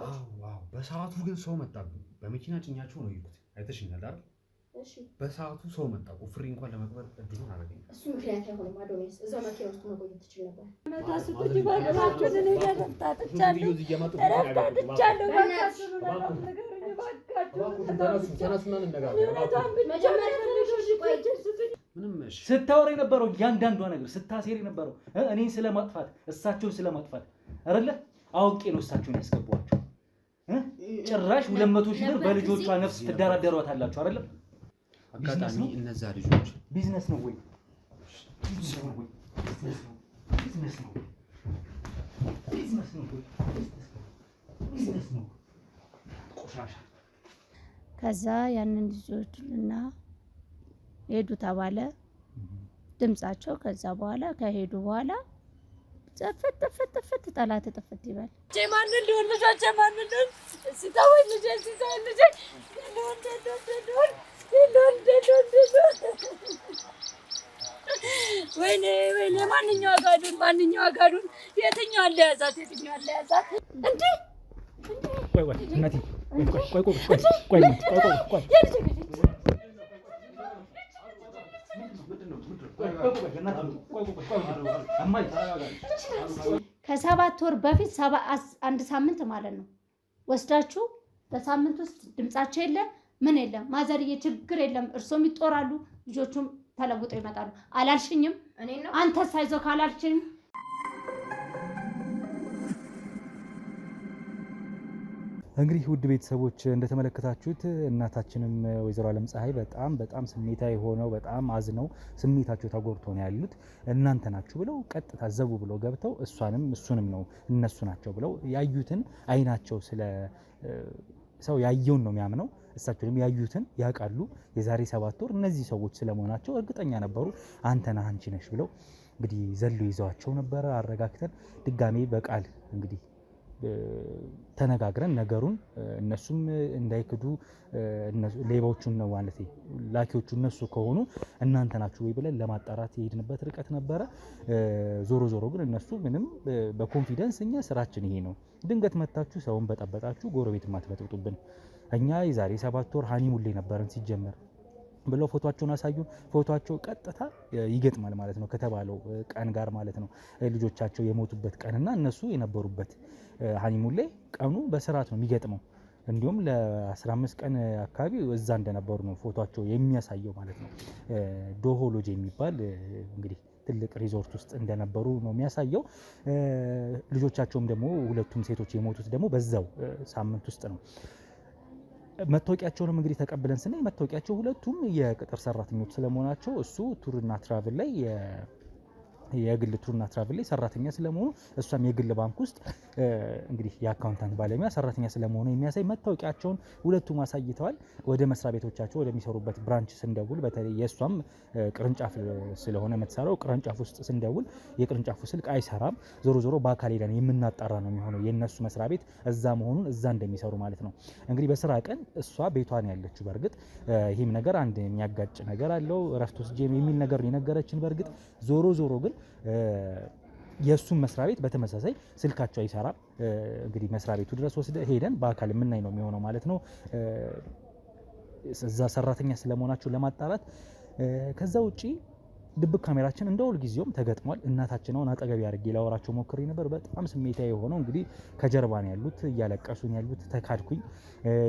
አዎ በሰዓቱ ግን ሰው መጣብኝ በመኪና ጭኛቸው ነው ይሉት አይተሽኛል አይደል እሺ በሰዓቱ ሰው መጣ ቁፍሪ እንኳን ለመቅበር እድሉን አረጋኝ እሱ ምክንያት አይሆንም አዶኒስ እዛው መኪና ውስጥ መቆየት ትችል ነበር ታስጥጂ ባባችሁ ለኔ ያጣጥቻለሁ ስታወር የነበረው ያንዳንዷ ነገር ስታሴር የነበረው እኔን ስለማጥፋት እሳቸውን ስለማጥፋት አይደለ አውቄ ነው እሳቸውን ያስገቧቸው ጭራሽ 200 ሺህ ብር በልጆቿ ነፍስ ትደራደሯታላችሁ አይደለ አጋጣሚ እነዛ ልጆች ቢዝነስ ነው ወይ ቢዝነስ ነው ቆሻሻ ከዛ ያንን ልጆችና ሄዱ ተባለ ድምጻቸው ከዛ በኋላ ከሄዱ በኋላ ጥፍት ጠላት ጥፍት ይባል ጀማን እንደሆነ ልጆች ጀማን እንደሆነ ሲታወይ ልጅ ወይኔ ማንኛው አጋዱን የትኛው አለያዛት እንዴ ቆይ እናቴ ቆይ ከ7 ወር በፊት 1 ሳምንት ማለት ነው ወስዳችሁ በሳምንት ውስጥ ድምጻቸው የለም ምን የለም ማዘርዬ ችግር የለም እርሶም ይጦራሉ ልጆቹም ተለውጠው ይመጣሉ አላልሽኝም አንተ ሳይዞ ካላልሽኝ እንግዲህ ውድ ቤተሰቦች እንደተመለከታችሁት እናታችንም ወይዘሮ ዓለም ፀሐይ በጣም ስሜታዊ ሆነው በጣም አዝነው ስሜታቸው ተጎድቶ ነው ያሉት እናንተ ናችሁ ብለው ቀጥታ ዘቡ ብለው ገብተው እሱንም ነው እነሱ ናቸው ብለው ያዩትን አይናቸው ስለ ሰው ያየውን ነው የሚያምነው እሳቸውም ያዩትን ያቃሉ የዛሬ 7 ወር እነዚህ ሰዎች ስለመሆናቸው እርግጠኛ ነበሩ አንተ ነህ አንቺ ነሽ ብለው እንግዲህ ዘሎ ይዘዋቸው ነበር አረጋግተን ድጋሜ በቃል እንግዲህ ተነጋግረን ነገሩን እነሱም እንዳይክዱ ሌባዎቹን ነው ማለት ላኪዎቹ እነሱ ከሆኑ እናንተ ናችሁ ወይ ብለን ለማጣራት የሄድንበት ርቀት ነበረ ዞሮ ግን እነሱ ምንም በኮንፊደንስ እኛ ስራችን ይሄ ነው ድንገት መታችሁ ሰውን በጠበጣችሁ ጎረቤት ማትበጥጡብን እኛ የዛሬ 7 ወር ሃኒሙን ላይ ነበርን ሲጀመር ብለው ፎቶአቸውን አሳዩን ፎቶአቸው ቀጥታ ይገጥማል ማለት ነው ከተባለው ቀን ጋር ማለት ነው ልጆቻቸው የሞቱበት ቀንና እነሱ የነበሩበት ሃኒሙን ላይ ቀኑ በስርዓት ነው የሚገጥመው እንዲሁም ለ15 ቀን አካባቢ እዛ እንደነበሩ ነው ፎቶአቸው የሚያሳየው ማለት ነው ዶሆሎጂ የሚባል እንግዲህ ትልቅ ሪዞርት ውስጥ እንደነበሩ ነው የሚያሳየው ልጆቻቸውም ደግሞ ሁለቱም ሴቶች የሞቱት ደግሞ በዛው ሳምንት ውስጥ ነው መታወቂያቸውንም እንግዲህ ተቀብለን ስናይ መታወቂያቸው ሁለቱም የቅጥር ሰራተኞች ስለመሆናቸው እሱ ቱርና ትራቭል ላይ የግል ቱርና ትራቭል ላይ ሰራተኛ ስለመሆኑ እሷም የግል ባንክ ውስጥ እንግዲህ የአካውንታንት ባለሙያ ሰራተኛ ስለመሆኑ የሚያሳይ መታወቂያቸውን ሁለቱም አሳይተዋል ወደ መስሪያ ቤቶቻቸው ወደሚሰሩበት ብራንች ስንደውል በተለይ የሷም ቅርንጫፍ ስለሆነ የምትሰራው ቅርንጫፍ ውስጥ ስንደውል የቅርንጫፉ ስልክ አይሰራም ዞሮ በአካል ሄደን የምናጣራ ነው የሚሆነው የነሱ መስሪያ ቤት እዛ መሆኑን እዛ እንደሚሰሩ ማለት ነው እንግዲህ በስራ ቀን እሷ ቤቷን ያለችው በርግጥ ይሄም ነገር አንድ የሚያጋጭ ነገር አለው እረፍት ወስጄ የሚል ነገር የነገረችን በርግጥ ዞሮ ግን የሱም መስሪያ ቤት በተመሳሳይ ስልካቸው አይሰራም እንግዲህ መስሪያ ቤቱ ድረስ ወስደ ሄደን በአካል የምናይ ነው የሚሆነው ማለት ነው እዛ ሰራተኛ ስለመሆናቸው ለማጣራት ከዛ ውጪ ድብቅ ካሜራችን እንደውል ጊዜውም ተገጥሟል እናታችን አሁን አጠገብ ያርጌ ላወራቸው ሞክሬ ነበር በጣም ስሜታዊ ሆነው እንግዲህ ከጀርባ ነው ያሉት እያለቀሱኝ ያሉት ተካድኩኝ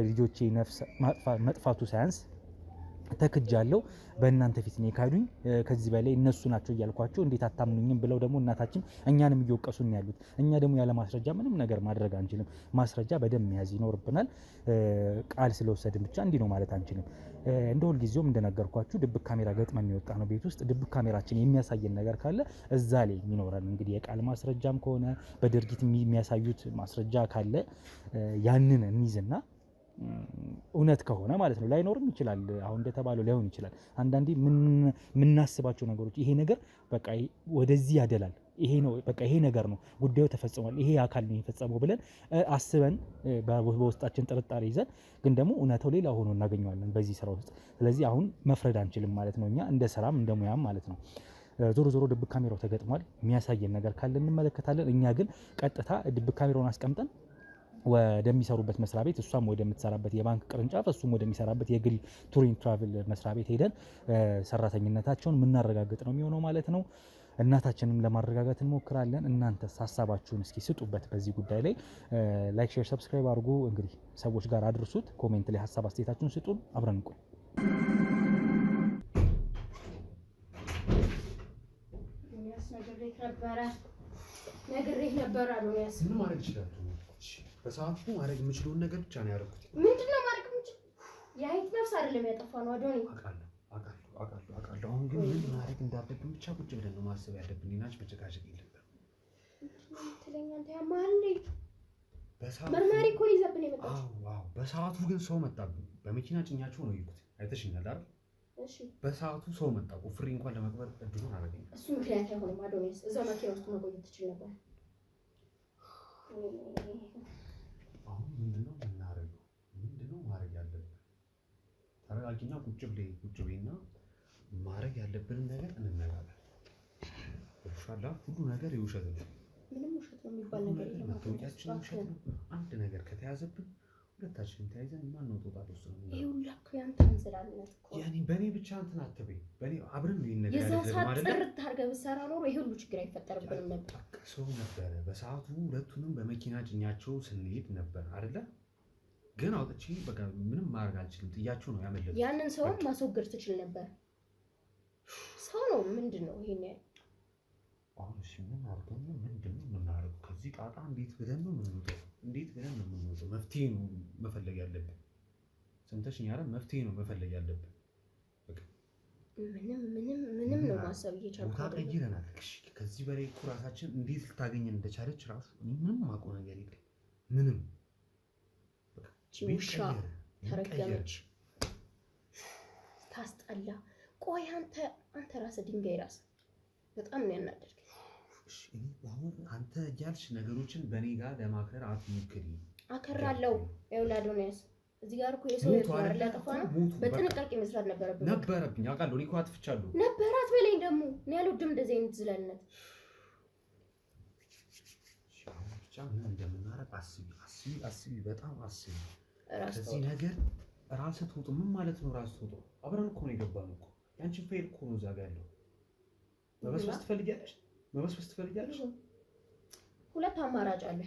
ልጆቼ ነፍስ መጥፋቱ ሳያንስ ተከጃለው በእናንተ ፊት ነው ካዱኝ ከዚህ በላይ እነሱ ናቸው እያልኳቸው እንዴት አታምኑኝም ብለው ደግሞ እናታችን እኛንም እየወቀሱን ያሉት እኛ ደግሞ ያለ ማስረጃ ምንም ነገር ማድረግ አንችልም ማስረጃ በደም ያዝ ይኖርብናል ቃል ስለወሰድን ብቻ እንዲ ነው ማለት አንችልም እንደውል ጊዜውም እንደነገርኳችሁ ድብቅ ካሜራ ገጥመን የሚወጣ ነው ቤት ውስጥ ድብቅ ካሜራችን የሚያሳየን ነገር ካለ እዛ ላይ የሚኖረን እንግዲህ የቃል ማስረጃም ከሆነ በድርጊት የሚያሳዩት ማስረጃ ካለ ያንን እንይዝና እውነት ከሆነ ማለት ነው ላይኖርም ይችላል አሁን እንደተባለው ላይሆን ይችላል አንዳንዴ ምናስባቸው ነገሮች ይሄ ነገር በቃ ወደዚህ ያደላል ይሄ ነው በቃ ይሄ ነገር ነው ጉዳዩ ተፈጽሟል ይሄ አካል ነው የፈጸመው ብለን አስበን በውስጣችን ጥርጣሬ ይዘን ግን ደግሞ እውነታው ሌላ ሆኖ እናገኘዋለን በዚህ ስራ ውስጥ ስለዚህ አሁን መፍረድ አንችልም ማለት ነው እኛ እንደ ስራም እንደ ሙያም ማለት ነው ዞሮ ድብቅ ካሜራው ተገጥሟል የሚያሳየን ነገር ካለ እንመለከታለን እኛ ግን ቀጥታ ድብቅ ካሜራውን አስቀምጠን ወደሚሰሩበት መስሪያ ቤት እሷም ወደምትሰራበት የባንክ ቅርንጫፍ እሱም ወደሚሰራበት የግል ቱሪንግ ትራቭል መስሪያ ቤት ሄደን ሰራተኝነታቸውን የምናረጋግጥ ነው የሚሆነው ማለት ነው። እናታችንም ለማረጋጋት እንሞክራለን። እናንተስ ሀሳባችሁን እስኪ ስጡበት በዚህ ጉዳይ ላይ። ላይክ፣ ሼር፣ ሰብስክራይብ አድርጉ። እንግዲህ ሰዎች ጋር አድርሱት። ኮሜንት ላይ ሀሳብ አስተያየታችሁን ስጡን። አብረን እንቆይ። ነግሬህ ነበር አዶንያስ። ምን ማድረግ ይችላል? በሰዓቱ ማድረግ የምችለውን ነገር ብቻ ነው ያደረኩት። ምንድነው ማድረግ የምችል? የአይት ነፍስ አይደለም ያጠፋው ነው አዶኒ። አውቃለሁ። አሁን ግን ምን ማድረግ እንዳለብን ብቻ ቁጭ ብለን ነው ማሰብ ያለብን። ሊናች መጨቃጨቅ የለብንም። ትለኛለህ ያማል። መርማሪ እኮ ይዘብን የመጣው። አዎ። በሰዓቱ ግን ሰው መጣብን። በመኪና ጭኛቸው ነው ይሉት። አይተሽኛል አይደል? እሺ። በሰዓቱ ሰው መጣ። ፍሪ እንኳን ለመቅበር እድሉን አደረገኝ። እሱ ምክንያት አይሆንም አዶኒስ። እዛው መኪና ውስጥ መቆየት ትችል ነበር። አሁን ምንድነው የምናደርገው? ምንድነው ማድረግ ያለብን? ተረጋጊና ቁጭ ብለይና ማድረግ ያለብንን ነገር እንነጋገር። ወሻላ ሁሉ ነገር የውሸት ነው። ምንም ውሸት ነው የሚባል ነገር የለም። መታወቂያችን ውሸት ነው። አንድ ነገር ከተያዘብን ሁለታችንም ተያይዘን ማን ነው ተወጣጣ ውስጥ ነው። ይሄ ሁሉ እኮ ያንተ እንዝላልነት እኮ ያኔ በኔ ብቻ እንትን አትበይ። በኔ አብረን ነው ይነገር የዛ ሰዓት ጥርት አድርገህ ብትሰራ ኖሮ ይሄ ሁሉ ችግር አይፈጠርብንም ነበር። ሰው ነበረ በሰዓቱ ሁለቱንም በመኪና ጭኛቸው ስንሄድ ነበር አይደለ? ግን አውጥቼ በቃ ምንም ማድረግ አልችልም። ጥያቸው ነው ያመለጠው። ያንን ሰውን ማስወገድ ትችል ነበር። ሰው ነው ምንድነው ይሄን ያህል? አሁን እሺ ምን አድርገን ምንድነው የምናደርገው? ከዚህ ጣጣ እንዴት ብለን ነው የምንወጣው? መፍትሄ ነው መፈለግ ያለብን። ሰምተሽኝ አይደል? መፍትሄ ነው መፈለግ ያለብን። በቃ ምንም ነው ማሰብ እየቻልኩ አይደል? ቀይረናል። እሺ ከዚህ በላይ እኮ ራሳችን እንዴት ልታገኘን እንደቻለች ራሱ ምንም ማውቀው ነገር የለም። ምንም በቃ ቺውሻ ተረገመች። ታስጠላ። ቆይ አንተ ራስህ ድንጋይ ራስህ በጣም ነው ያናደድከኝ። እሺ አሁን አንተ እያልሽ ነገሮችን በኔ ጋር ለማከር አትሞክሪ። አከራለሁ። ይኸውልህ አዶንያስ እዚህ ጋር እኮ የሰው ይወራል ለጠፋ ነው። በጥንቃቄ መስራት ነበረብኝ። አውቃለሁ። እኔ እኮ አጥፍቻለሁ። ነበራት በለኝ ደግሞ እኔ አልወድም እንደዚህ አይነት ዝላልነት። ብቻ ምን እንደምናረግ አስቢ፣ በጣም አስቢ። ከዚህ ነገር ራስህ ትውጡ። ምን ማለት ነው ራስህ ትውጡ? አብረን እኮ ነው የገባነው እኮ። ያንቺን ፋይል እኮ ነው እዛ ጋር ያለው። መበስበስ ትፈልጊያለሽ? ሁለት አማራጭ አለ።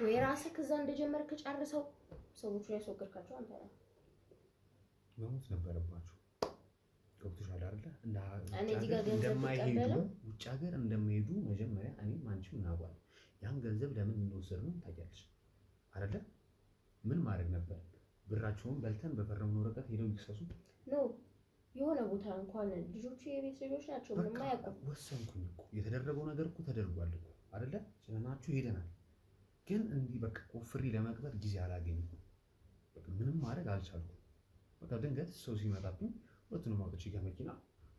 ወይ ራስህ ከዛ እንደጀመርክ ጨርሰው ሰዎቹ ያስወገድካቸው አንተ ነህ። መሞት ነበረባቸው። ገብቶሻል አይደለ? እኔ እዚህ ጋር ገንዘብ ተቀበለው ውጭ ሀገር እንደማይሄዱ መጀመሪያ እኔም አንቺም እናውቃል። ያን ገንዘብ ለምን እንደወሰድነው ታውቂያለሽ አይደለ? ምን ማድረግ ነበር? ብራቸውን በልተን በፈረምነው ወረቀት ሄደው ይክሰሱ ነው። የሆነ ቦታ እንኳን ልጆቹ የቤት ልጆች ናቸው። ምንም አያውቁም። ወሰንኩኝ እኮ የተደረገው ነገር እኮ ተደርጓል እኮ አይደለ? ስለናችሁ ሄደናል። ግን እንዲህ በቃ ፍሪ ለመቅበር ጊዜ አላገኝም። በቃ ምንም ማድረግ አልቻልኩም። በቃ ድንገት ሰው ሲመጣብኝ ሁለቱንም አውጥቼ ከመኪና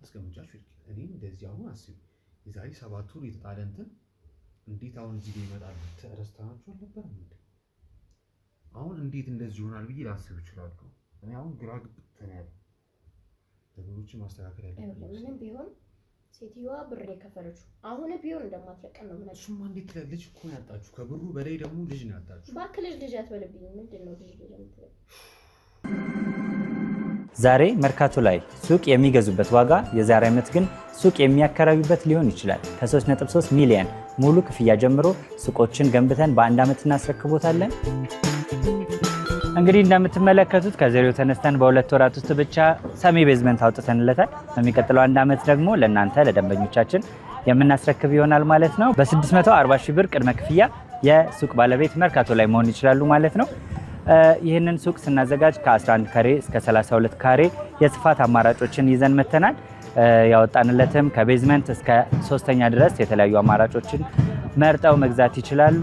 አስቀምጫችሁ እኔም እንደዚህ አሁን አስቢ። የዛሬ 7 ወር የተጣለ እንትን እንዴት አሁን እዚህ ጋር ይመጣል? ተረስታችሁ አልነበረም እንዴ? አሁን እንዴት እንደዚህ ይሆናል ብዬ ላስብ እችላለሁ። እኔ አሁን ግራ ግብት ተናያለሁ። ነገሮችን ማስተካከል ያለብን ምንም ቢሆን ሴትዮዋ ብር የከፈለችው አሁን ቢሆን እንደማትለቀን ነው ማለት። እሱማ እንዴት ልጅ እኮ ነው ያጣችሁ። ከብሩ በላይ ደግሞ ልጅ ነው ያጣችሁ። እባክህ ልጅ አትበልብኝ። ምንድነው ልጅ የምትለው? ዛሬ መርካቶ ላይ ሱቅ የሚገዙበት ዋጋ የዛሬ ዓመት ግን ሱቅ የሚያከራዩበት ሊሆን ይችላል። ከ3.3 ሚሊዮን ሙሉ ክፍያ ጀምሮ ሱቆችን ገንብተን በአንድ ዓመት እናስረክቦታለን። እንግዲህ እንደምትመለከቱት ከዜሮ ተነስተን በ2 ወራት ውስጥ ብቻ ሰሚ ቤዝመንት አውጥተንለታል። በሚቀጥለው 1 ዓመት ደግሞ ለእናንተ ለደንበኞቻችን የምናስረክብ ይሆናል ማለት ነው። በ640 ሺህ ብር ቅድመ ክፍያ የሱቅ ባለቤት መርካቶ ላይ መሆን ይችላሉ ማለት ነው። ይህንን ሱቅ ስናዘጋጅ ከ11 ካሬ እስከ 32 ካሬ የስፋት አማራጮችን ይዘን መተናል። ያወጣንለትም ከቤዝመንት እስከ 3ኛ ድረስ የተለያዩ አማራጮችን መርጠው መግዛት ይችላሉ።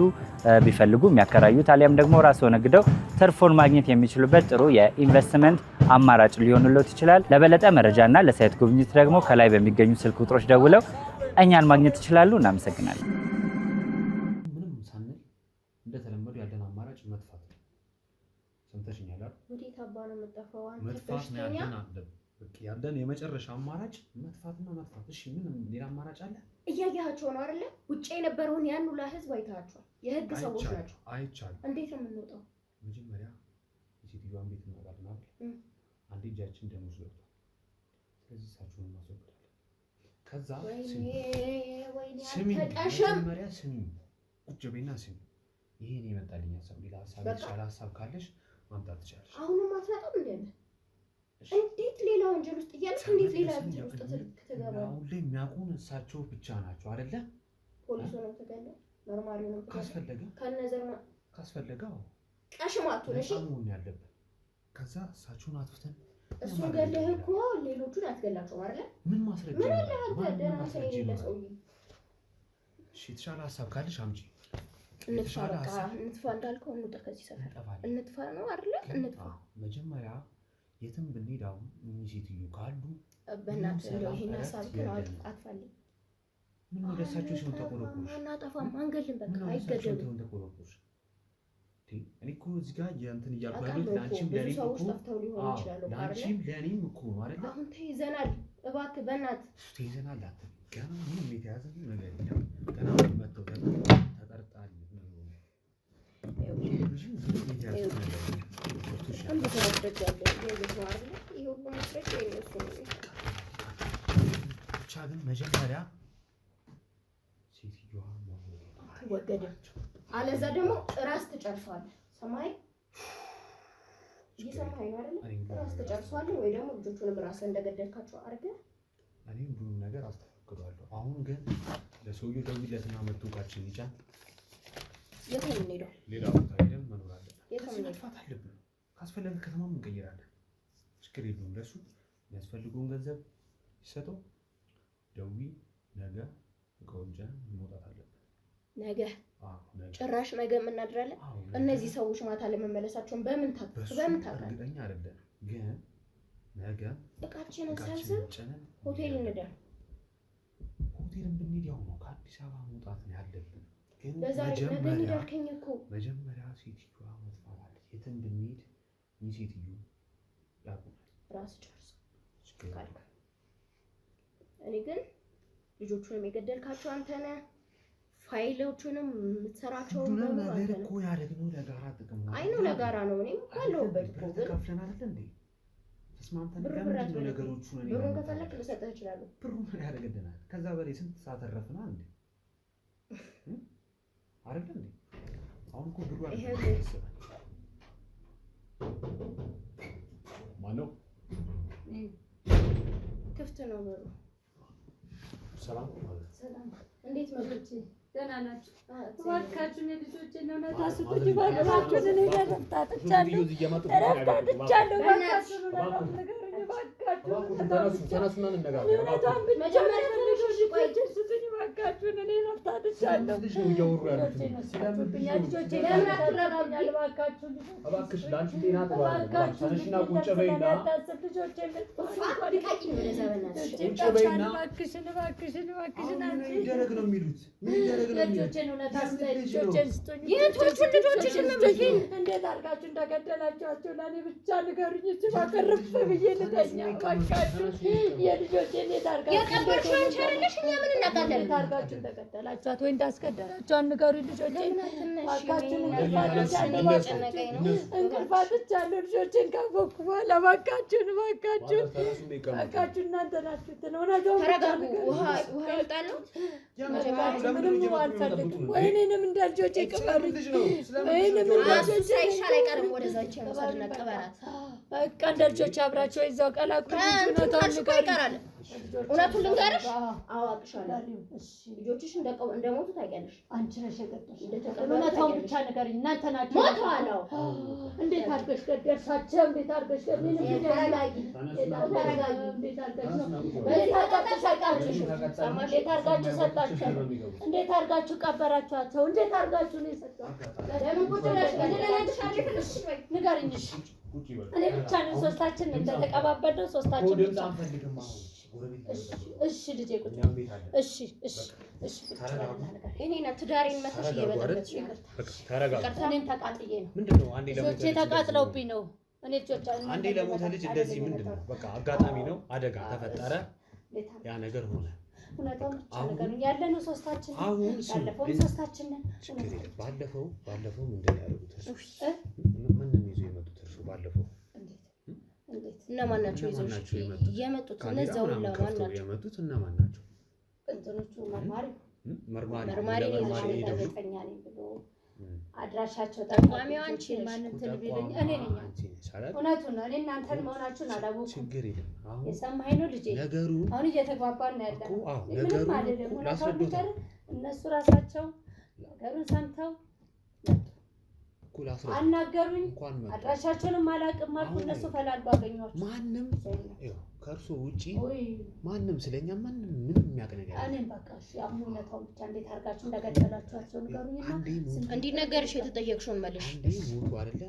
ቢፈልጉ የሚያከራዩት አሊያም ደግሞ ራስዎ ነግደው ትርፉን ማግኘት የሚችሉበት ጥሩ የኢንቨስትመንት አማራጭ ሊሆንልዎት ይችላል። ለበለጠ መረጃና ለሳይት ጉብኝት ደግሞ ከላይ በሚገኙ ስልክ ቁጥሮች ደውለው እኛን ማግኘት ይችላሉ። እናመሰግናለን። ምንም ሳንል እንደተለመዱ ያለን አማራጭ መጥፋት ነው። ሰምተሽኛል አይደል? ወዴት አባ ነው የምጠፋው? አንተ መጥፋት ነው ያለን አለ። በቃ ያለን የመጨረሻ አማራጭ መጥፋትና መጥፋት። እሺ ምን ሌላ አማራጭ አለ? እያያቸው ነው አይደለ? ውጪ የነበረውን ያን ሁላ ህዝብ አይታቸዋል። የህግ ሰዎች ናቸው። አይቻልም። እንዴት ነው የምንወጣው? መጀመሪያ የሴትዮዋን ቤት እናወጣለን አይደል? አንዴ እጃችን ደሞዝ ገብቷል። ስለዚህ እሳቸውን ማስወገዳለን። ከዛ መጀመሪያ ስሚ፣ ቁጭ በይና ስሚ። ይሄን የመጣልኝ ሀሳብ ሌላ ሀሳብ ይቻላል። ሀሳብ ካለሽ ማምጣት ትችላለሽ። አሁንም አትመጣም እንዴ? እንዴት ሌላ ወንጀል ውስጥ እያለሽ እንዴት ሌላ ወንጀል ውስጥ ትገባለሽ? አሁን ላይ የሚያውቁን እሳቸው ብቻ ናቸው አይደለ? ፖሊሱ ነው ተገለ መርማሪ ነው ካስፈለገ ቀሽማቱ ነሽ አሁን ያለበት። ከዛ እሳቸውን አጥፍተን እሱ ገለህ እኮ ሌሎቹን አትገላቸውም አይደለ? ምን ማስረጃ ምን አለ ደህና ሰው ለሰው እሺ፣ የተሻለ ሀሳብ ካለሽ አምጪ። እንጥፋ፣ በቃ እንጥፋ እንዳልከው እንውጣ ከዚህ ሰፈር እንጥፋ ነው አይደለ? እንጥፋ መጀመሪያ የትም ብንሄድ አሁን እኚህ ሴትዮ ካሉ በእናትህ እንደው ይሄን ሀሳብ ግን አትፈልግ። ምን ወደ እሳቸው ሲሆን ተቆረቆርሽ? እናጠፋም አንገልም፣ በቃ አይገደሉም። ተቆረቆርሽ? እኔ እኮ እዚህ ጋር የእንትን እያልኩ ያሉት ለአንቺም ለእኔም እኮ ለአንቺም ለእኔም እኮ ነው አይደለ? አሁን ተይዘናል፣ እባክህ በእናትህ ተይዘናል። አትበል። ገና ምንም የተያዘ ነገር የለም። ገና መተው ተጠርጣሪ ብቻ ግን መጀመሪያ ሴትዮዋ ወገደች፣ አለዛ ደግሞ ራስ ትጨርሷለህ። ሰማይ እየሰማኸኝ ነው አይደል? ራስ ትጨርሷለህ ወይ ደግሞ ልጆቹንም ራስህ እንደገደልካቸው አድርገህ እኔም ሁሉም ነገር አስተካክላለሁ። አሁን ግን ለሰውየው ደውይለትና መጥቶ እቃችን ይጫን። የት ነው የምንሄደው? ሌላ ቦታ ሄደን መኖር አለብን። ከዚህ መጥፋት አለብን። ካስፈለገ ከተማም እንቀይራለን። ችግር የለውም። ለሱ የሚያስፈልገውን ገንዘብ ይሰጠው። ደዊ ነገ እቃውን ጫን መውጣት አለብን። ነገ ጭራሽ ነገ እናድራለን። እነዚህ ሰዎች ማታ ለመመለሳቸውን በምን ታውቃለህ? እርግጠኛ አይደለም፣ ግን ነገ እቃችንን ሰብስብ ሆቴል እንደር። ሆቴልን ብንሄድ ያው ነው ከአዲስ አበባ መውጣት ነው ያለብን። ግን መጀመሪያ ሴትዮዋ መጥፋት አለ። የትም ብንሄድ ይህ ሴትዮ ያቁማል። ራስ ጨርስ ካልክ እኔ ግን ልጆቹንም የገደልካቸው አንተ ነህ። ፋይሎቹንም የምትሰራቸው ነገር እኮ ያደረግነው ለጋራ ጥቅም ነው። አይ ነው ለጋራ ነው። እኔም እኮ አለሁበት እኮ ግን ከፍለን አይደል እንዴ? ተስማምተን ለምንድን ነው ነገሮቹን እኔ ብሩን ከፈለክ ልሰጥህ እችላለሁ። ብሩን ምን ያደርግልናል? ከዛ በላይ ስንት ሰዓት ተረፍና እንዴ? አይደል እንዴ? አሁን እኮ ብሩ አይደል? ማነው? ክፍት ነው በሩ። ሰላም ሰላም። እንዴት መጥቼ ደህና ናችሁ? እባካችሁን የልጆቼን ነው ታስጡኝ። እባካችሁን እኔ ረፍታጥቻለሁ። ተነሱና እንነጋገር። መጀመሪያ ልጆች ቆይ ስጡኝ እባካችሁን እኔ ረፍታጥቻለሁ። ልጅ ነው እያወሩ ያሉት። እባክሽ ለአንቺ ጤና ተባረክ። ተነሽና ቁጭ በይና እባክሽን አንቺ ይደረግ ነው የሚሉት። ምን ይደረግ ነው የሚሉት? እንዴት አድርጋችሁ እንደገደላችኋቸው ለእኔ ብቻ ንገሩኝ። እች ባቀርፍ ብዬ ልተኛ እባካችሁ። የልጆቼን እንዴት አድርጋችሁ እንደገደላችኋት ወይ እንዳስገደላችኋት ንገሩኝ። ልጆቼን እባካችሁን እንቅልፍ አጥቻለሁ። ልጆቼን ካወቅኩ በኋላ እባካችሁን እናንተ ናችሁ እንትን እውነታውን ውሃ ይወጣለሁ። ምንም አልፈልግም። ወይኔንም እንደ ልጆቼ ቅበሩኝ። ወይንም ሳይሻል አይቀርም። ወደዛች ያመሳልና ቀበራት በቃ እንደ ልጆቼ አብራችሁ እዛው ቀላቅሉ። እውነቱን ልንገርሽ፣ አዋቅሻለሁ። ልጆችሽ እንደሞቱ ታውቂያለሽ። አንቺ ነሽ የገደልሽ። እውነታውን ብቻ ንገሪኝ። እናንተ ናችሁ ሞተዋል። እንዴት አድርገሽ ገደልሻቸው? እንዴት አድርገሽ ተረጋጊ። እንዴት አድርገሽ ነው? እንዴት አድርጋችሁ ሰጣችሁ? እንዴት አድርጋችሁ ቀበራችኋቸው? እንዴት አድርጋችሁ ነው የሰጣችሁ? ለምን ቁጭ ብለሽ ንገሪኝ። እኔ ብቻ ነን ሶስታችን እንደተቀባበልነው ሶስታችን ብቻ። እሺ ልጄ ቁጭ። እሺ እኔ እና ትዳሬን መተሽ እየበለበትሽ እኔም ተቃጥዬ ነው። ልጆቼ ተቃጥለውብኝ ነው። አንዴ ለሞተ ልጅ እንደዚህ ምንድን ነው? በቃ አጋጣሚ ነው፣ አደጋ ተፈጠረ፣ ያ ነገር ሆነ። እውነታውን ብቻ ነገር ያለነው ሶስታችን አሁን ባለፈው ሶስታችን ነን። ባለፈው ምንድን ነው ያደረጉት? ምንም ይዞ የመጡት እርሱ ባለፈው እነማን ናቸው ይዘው የመጡት? እነዛው ለማን ናቸው የመጡት? እነማን ናቸው? እንትኖቹ መርማሪ ጋዜጠኛ ነኝ ብሎ አድራሻቸው ጠቋሚው አንቺ ማንን ትልብልኝ እኔ ነኝ። እውነቱን ነው። እኔ እናንተን መሆናችሁን አላወኩም። ችግር የለም። አሁን የሰማኸኝ ነው ልጄ። ነገሩ አሁን እየተግባባን ነው ያለነው። ነገሩ ላስረዱት እነሱ ራሳቸው ነገሩን ሰምተው አናገሩኝ። አድራሻቸውንም አላውቅም አልኩ። እነሱ ፈላልጎ አገኘኋቸው። ማንም ከእርሱ ውጪ ማንም ስለኛ ማንም ምንም የሚያውቅ ነገር እኔም በቃ እሺ፣ አሁን እውነታውን ብቻ እንዴት አድርጋችሁ እንደገደላችኋቸው ንገሩኝና እንዲነገርሽ የተጠየቅሽውን መልሽ። ሞቱ አይደለ?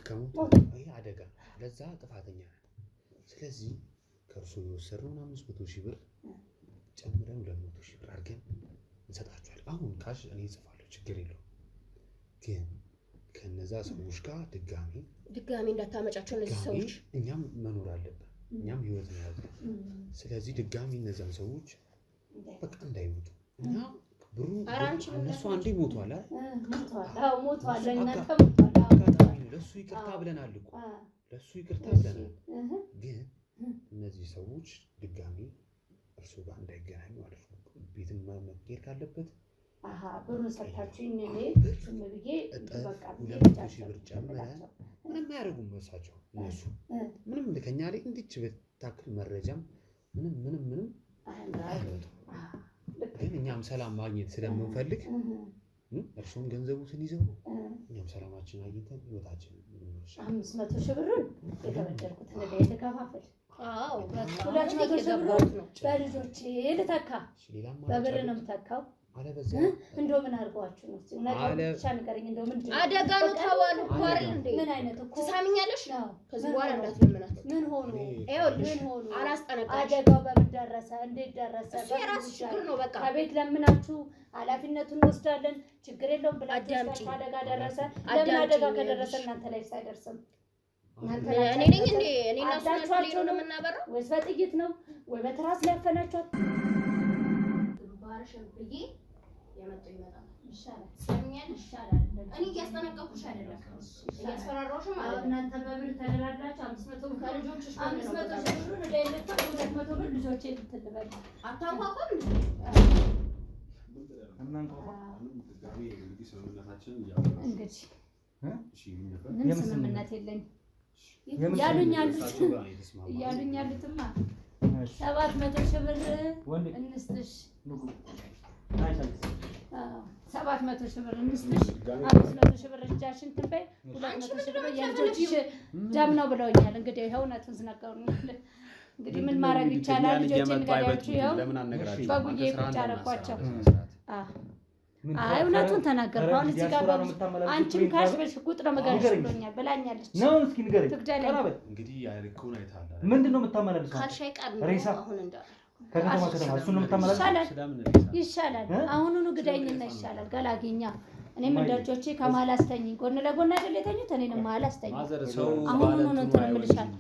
ከሞቱ ይሄ አደጋ ለዛ ጥፋተኛ ነን። ስለዚህ ከእርሱ የወሰድነውን 500,000 ብር ጨምረን 200,000 ብር አድርገን እንሰጣችኋለን። አሁን ካሽ እኔ እጽፋለሁ፣ ችግር የለውም። ግን ከነዛ ሰዎች ጋር ድጋሚ እንዳታመጫቸው እነዚህ ሰዎች እኛም መኖር አለብን። እኛም ህይወት ነው ያለው። ስለዚህ ድጋሚ እነዛን ሰዎች በቃ እንዳይሞቱ እና ብሩ እነሱ አንዴ ሞቷል ለሱ ይቅርታ ብለናል እኮ ለሱ ይቅርታ ብለናል። ግን እነዚህ ሰዎች ድጋሚ እርሱ ጋር እንዳይገናኙ ማለት ነው። ቤትም መቀየር ካለበት ብሩን ሰጣችሁኝ እኔ ዝም ብዬ በቃ 200,000 ብር ጨምረን ምንም አያደርጉም እሳቸው። እነሱ ምንም ከኛ ላይ እንዲች በታክል መረጃም ምንም አይመጡም። ግን እኛም ሰላም ማግኘት ስለምንፈልግ እርሱም ገንዘቡን ይዘው እኛም ሰላማችን አግኝተን ህይወታችንን 500,000 ብሩን የተበደርኩት ነገር የተከፋፈል 200,000 ብሩን በልጆቼ ልተካ በብር ነው የምተካው። እንደው ምን አድርገዋችሁ ነው? ነገሩ ብቻ ንገረኝ። እንደው ምንድን ነው አደጋ ነው ተባሉ እኮ አይደል እንዴ? ምን አይነት እኮ ትሳምኛለሽ? ከዚህ በኋላ እንዳትለምናት። ምን ሆኑ? ይኸውልሽ አላስጠነቀቅሽ። አደጋው በምን ደረሰ? እንዴት ደረሰ? የራስሽ ችግር ነው። በቃ ከቤት ለምናችሁ ኃላፊነቱን እንወስዳለን ችግር የለውም ብላችሁ አደጋ ደረሰ። ለምን አደጋ ከደረሰ እናንተ ላይ ሳይደርስም እኔ ነኝ እንዴ? እኔ እና እሱ ናችሁ ነው የምናበራው? ወይስ በጥይት ነው ወይ በትራስ ላይ ያፈናችኋት? ባርሽን ብዬ የመጣው ይመጣል። ይሻላል ሰምኛል። ይሻላል። እኔ እያስጠነቀቅኩሽ አይደለም፣ እያስፈራራሁሽ ማለት ነው። እናንተ በብር ተደራድራችሁ 500 ብር ከልጆችሽ 500 ብር ለይለታ 200 ብር ልጆቼ ልትልበል አታውቋቋም እንግዲህ ምንም ስምምነት የለኝም ያሉኝ ያሉትማ 700,000 ብር እንስጥሽ 700,000 ብር እንስጥሽ 500,000 ብር እጃሽን ትበይ 200,000 ብር የልጆችሽ ደም ነው ብለውኛል። እንግዲህ ይኸው እውነቱን ዝነገሩኛል። እንግዲህ ምን ማድረግ ይቻላል? ልጆቼን ገዳያችሁ ይኸው በጉዬ ቁጭ አደረኳቸው። አይ እውነቱን ተናገርኩ። አሁን እዚህ ጋር አንቺም ካሽ በሽጉጥ ነው መጋሽ ብሎኛል ብላኛለች። ነው እስኪ ንገረኝ። እንግዲህ ያልከውን አይታላ ምንድነው የምታመላልሰው? ካልሻይ ቃል ነው አሁን እንዳለ ከተማ እሱን ነው የምታመላልሰው? ይሻላል። አሁኑኑ ግዳኝና ይሻላል። ገላጊኛ እኔም እንደ ልጆቼ ከመሀል አስተኝ ጎን ለጎን አይደል የተኙት? እኔንም መሀል አስተኝ። አሁኑኑ ነው እንትን የምልሻል።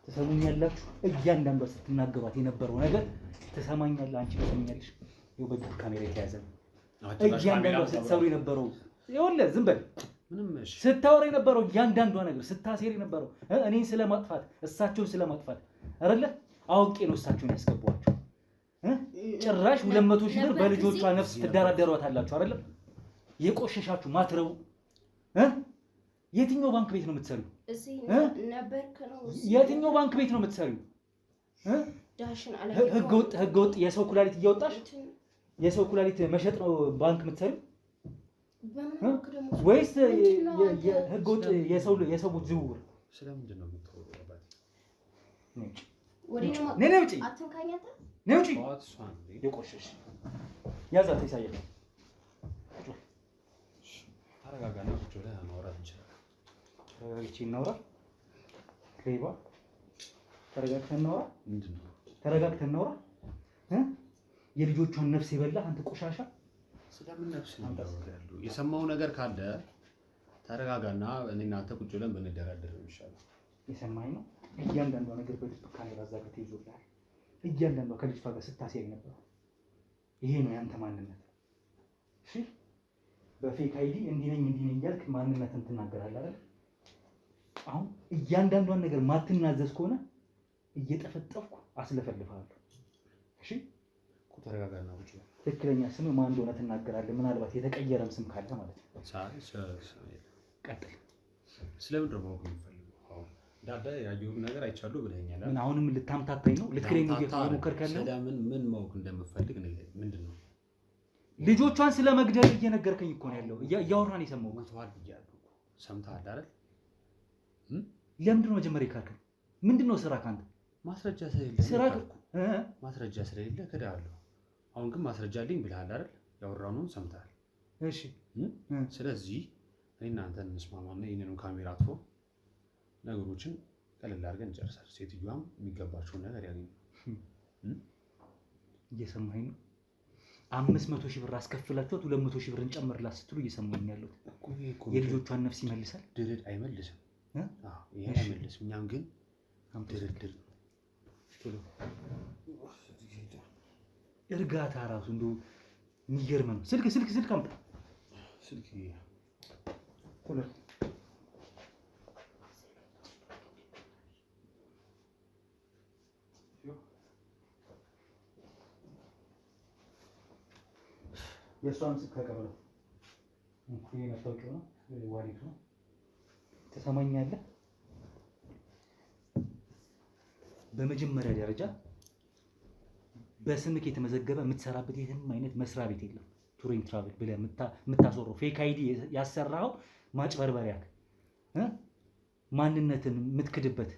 ትሰሙኛላችሁ? እያንዳንዷ ስትናገሯት የነበረው ነገር ትሰማኛለህ? አንቺ ትሰማኛለሽ? ይኸው በግድ ካሜራ የተያዘ ነው። እያንዳንዷ ስትሰሩ የነበረው ይኸውልህ፣ ዝም በል ስታወራ የነበረው እያንዳንዷ ነገር ስታሴር የነበረው እኔን ስለማጥፋት እሳቸውን ስለማጥፋት አይደለ? አውቄ ነው እሳቸውን ያስገባኋቸው። ጭራሽ 200,000 ብር በልጆቿ ነፍስ ትደራደሯታላችሁ አይደለም? የቆሸሻችሁ ማትረው የትኛው ባንክ ቤት ነው የምትሰሪው? የትኛው ባንክ ቤት ነው የምትሰሪው? ህገወጥ የሰው ኩላሊት እያወጣሽ የሰው ኩላሊት መሸጥ ነው ባንክ የምትሰሪው? ወይስ ህገወጥ የሰዎች ዝውውር? ስለምንድን ነው የምትወራው? ነይ ውጪ፣ ነይ ውጪ። የቆሸሽ ያዛት ይሳያል። ተረጋጋና ቁጭ ብለህ ማውራት እንችላለን። ተረጋግቼ እናውራ። ከይባ ተረጋግተን እናውራ። ምንድን ነው ተረጋግተን እናውራ። የልጆቿን ነፍስ የበላህ አንተ ቆሻሻ። ስለምን ነፍስ ነው ያለው? የሰማው ነገር ካለ ተረጋጋና እኔ እናንተ ቁጭ ብለን ብንደራደር ነው የሚሻለው። የሰማኸኝ ነው? እያንዳንዷ ነገር በድብቅ ካሜራ እዛ ጋር ተይዞልሃል። እያንዳንዷ ከልጅቷ ጋር ስታሴር ነበር። ይሄ ነው ያንተ ማንነት። እሺ በፌክ አይዲ እንዲህ ነኝ እያልክ ማንነትን ትናገራለህ አይደል? አሁን እያንዳንዷን ነገር ማትናዘዝ ከሆነ እየጠፈጠፍኩ አስለፈልፍሃለሁ። እሺ ተረጋጋና ቁጭ በል። ትክክለኛ ስም ማን እንደሆነ ትናገራለህ። ምናልባት የተቀየረም ስም ካለ ማለት ነው። ቀጥል። ስለምን ነው ማወቅ የምፈልገው? አሁን ዳዳ ያየሁት ነገር አይቻለሁ ብለኸኛል። ምን አሁንም ልታምታታኝ ነው? ልትክለኝ ነው እየሞከርክ ያለው? ስለምን ምን ማወቅ እንደምፈልግ ምንድን ነው? ልጆቿን ስለመግደል እየነገርከኝ እኮ ነው ያለው። እያወራን የሰማሁት ሞተዋል ብያለሁ። ሰምተሃል አይደል? ለምንድን ነው መጀመሪያ የካድከኝ? ምንድን ነው ስራ ካንተ? ማስረጃ ስለሌለ ክዳለሁ። አሁን ግን ማስረጃ አለኝ ብለሃል አይደል? ያወራነውን ሰምተሃል። እሺ ስለዚህ እኔ እናንተ እንስማማና ይሄንን ካሜራ አጥፎ ነገሮችን ቀለል አድርገን እንጨርሳለን። ሴትዮዋም የሚገባቸውን ነገር ያገኙ። እየሰማኸኝ ነው? 500 ሺህ ብር አስከፍላችኋት 200 ሺህ ብር እንጨምርላት ስትሉ እየሰማሁኝ ያለሁት የልጆቿን ነፍስ ይመልሳል? ድርድር አይመልስም። ይሄ አይመልስም። እኛም ግን ድርድር እርጋታ ራሱ እንደው የሚገርም ነው። ስልክ አምጣ። ስልክ የእሷን ስልክ ተቀበለው። ይሄ መታወቂያው ነው፣ ዋሌቱ ነው። ትሰማኛለህ? በመጀመሪያ ደረጃ በስምክ የተመዘገበ የምትሰራበት የትም አይነት መስሪያ ቤት የለም። ቱሪንግ ትራቭል ብለህ የምታስወራው ፌክ አይዲ ያሰራኸው ማጭበርበሪያ ማንነትን የምትክድበት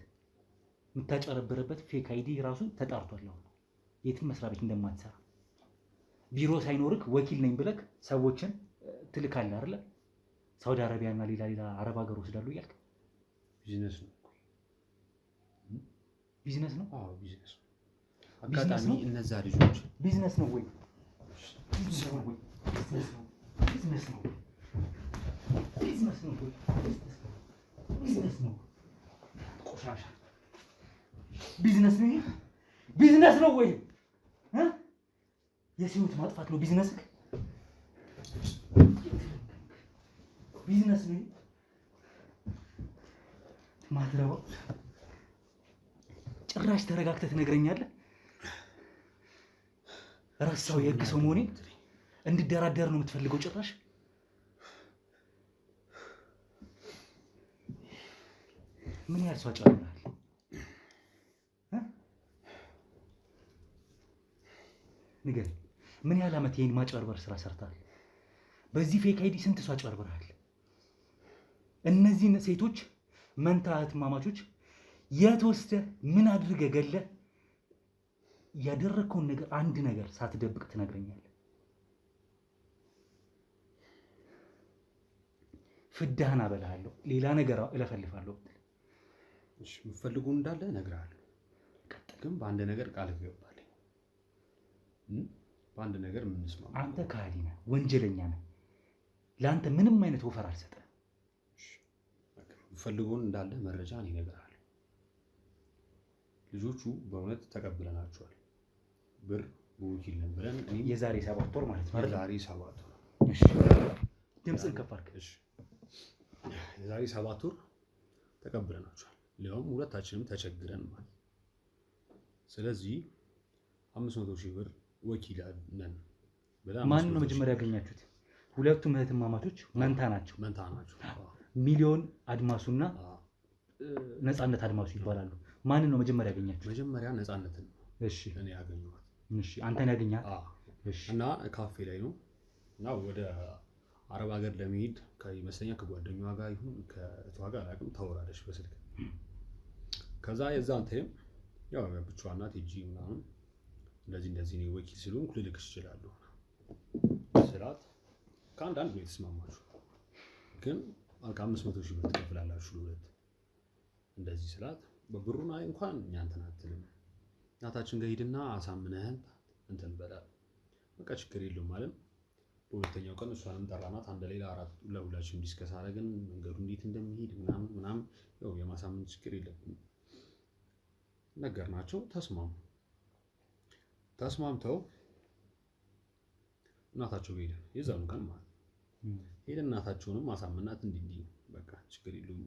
የምታጨረብርበት ፌክ አይዲ ራሱ ተጣርቷል። አሁን የትም መስሪያ ቤት እንደማትሰራ ቢሮ ሳይኖርክ ወኪል ነኝ ብለህ ሰዎችን ትልካለህ አይደለ? ሳውዲ አረቢያ እና ሌላ አረብ ሀገር ወስዳሉ እያልክ ቢዝነስ ነው። ቢዝነስ ነው? አዎ ቢዝነስ ነው። አጋጣሚ እነዛ ልጆች ቢዝነስ ነው ወይ? ቢዝነስ ነው ወይ? ቢዝነስ ነው። ቢዝነስ ነው ወይ? ቢዝነስ ነው። ቆሻሻ ቢዝነስ ነው። ቢዝነስ ነው ወይ? የህይወት ማጥፋት ነው ቢዝነስ። ቢዝነስ ነው ማድረው። ጭራሽ ተረጋግተህ ትነግረኛለህ? ረሳው የህግ ሰው መሆኔን እንድደራደር ነው የምትፈልገው? ጭራሽ ምን ያህል ሰው አጭበርብረሃል? ንገረኝ። ምን ያህል ዓመት ይሄን ማጭበርበር ስራ ሰርተሃል? በዚህ ፌክ አይዲ ስንት ሰው አጭበርብረሃል? እነዚህን ሴቶች መንታ እህትማማቾች የት ወስደህ ምን አድርገህ ገለህ ያደረግከውን ነገር አንድ ነገር ሳትደብቅ ትነግረኛለህ? ፍዳህን አበላሃለሁ፣ ሌላ ነገር እለፈልፋለሁ። እሺ የምትፈልጉን እንዳለ እነግርሃለሁ። ግን በአንድ ነገር ቃል ገባልኝ። በአንድ ነገር የምንስማማ። አንተ ከሃዲ ነህ፣ ወንጀለኛ ነህ። ለአንተ ምንም አይነት ወፈር አልሰጠህም። የምትፈልጉን እንዳለ መረጃ እኔ እነግርሃለሁ። ልጆቹ በእውነት ተቀብለናቸዋል። ብር በወኪል ነን ብለን የዛሬ 7 ወር ማለት ነው። የዛሬ 7 ወር። እሺ ድምፅህን ከፍ አድርግ። እሺ የዛሬ 7 ወር ተቀብለናቸዋል። ሊያውም ሁለታችንም ተቸግረን ማለት። ስለዚህ 500 ሺህ ብር ወኪል ነን ብለን። ማን ነው መጀመሪያ ያገኛችሁት? ሁለቱም እህትማማቾች መንታ ናቸው። ሚሊዮን አድማሱና ነፃነት አድማሱ ይባላሉ። ማን ነው መጀመሪያ ያገኛችሁት? መጀመሪያ ነፃነትን እሺ እኔ ያገኘኋት። እሺ አንተን ያገኛት? እሺ እና ካፌ ላይ ነው እና ወደ አረብ ሀገር ለመሄድ ከይመስለኛ ከጓደኛዋ ጋር ይሁን ከእቷ ጋር አላውቅም ታወራለች በስልክ። ከዛ የዛን ታይም ያው ብቻዋን ናት ሂጂ ምናምን እንደዚህ ነው ወኪል ስለሆንኩ ልልክሽ እችላለሁ ስላት ከአንዳንድ ነው የተስማማችሁ። ግን 500 ሺህ ብር ትከፍላላችሁ ለሁለት እንደዚህ ስላት በብሩን አይ እንኳን እኛ እንትን አትልም እናታችን ጋር ሂድና አሳምነህን እንትን በላ በቃ ችግር የለውም ማለት በሁለተኛው ቀን እሷንም ጠራናት። አንድ ሌላ ለሁላችንም ዲስከስ አደረግን መንገዱ እንዴት እንደሚሄድ ምናምን። ያው የማሳመን ችግር የለብንም ነገርናቸው። ተስማምተው እናታቸው ጋር ሄደን የዛኑ ቀን ማለት ሄደን እናታቸውንም ማሳመናት እንዲህ በቃ ችግር የለውም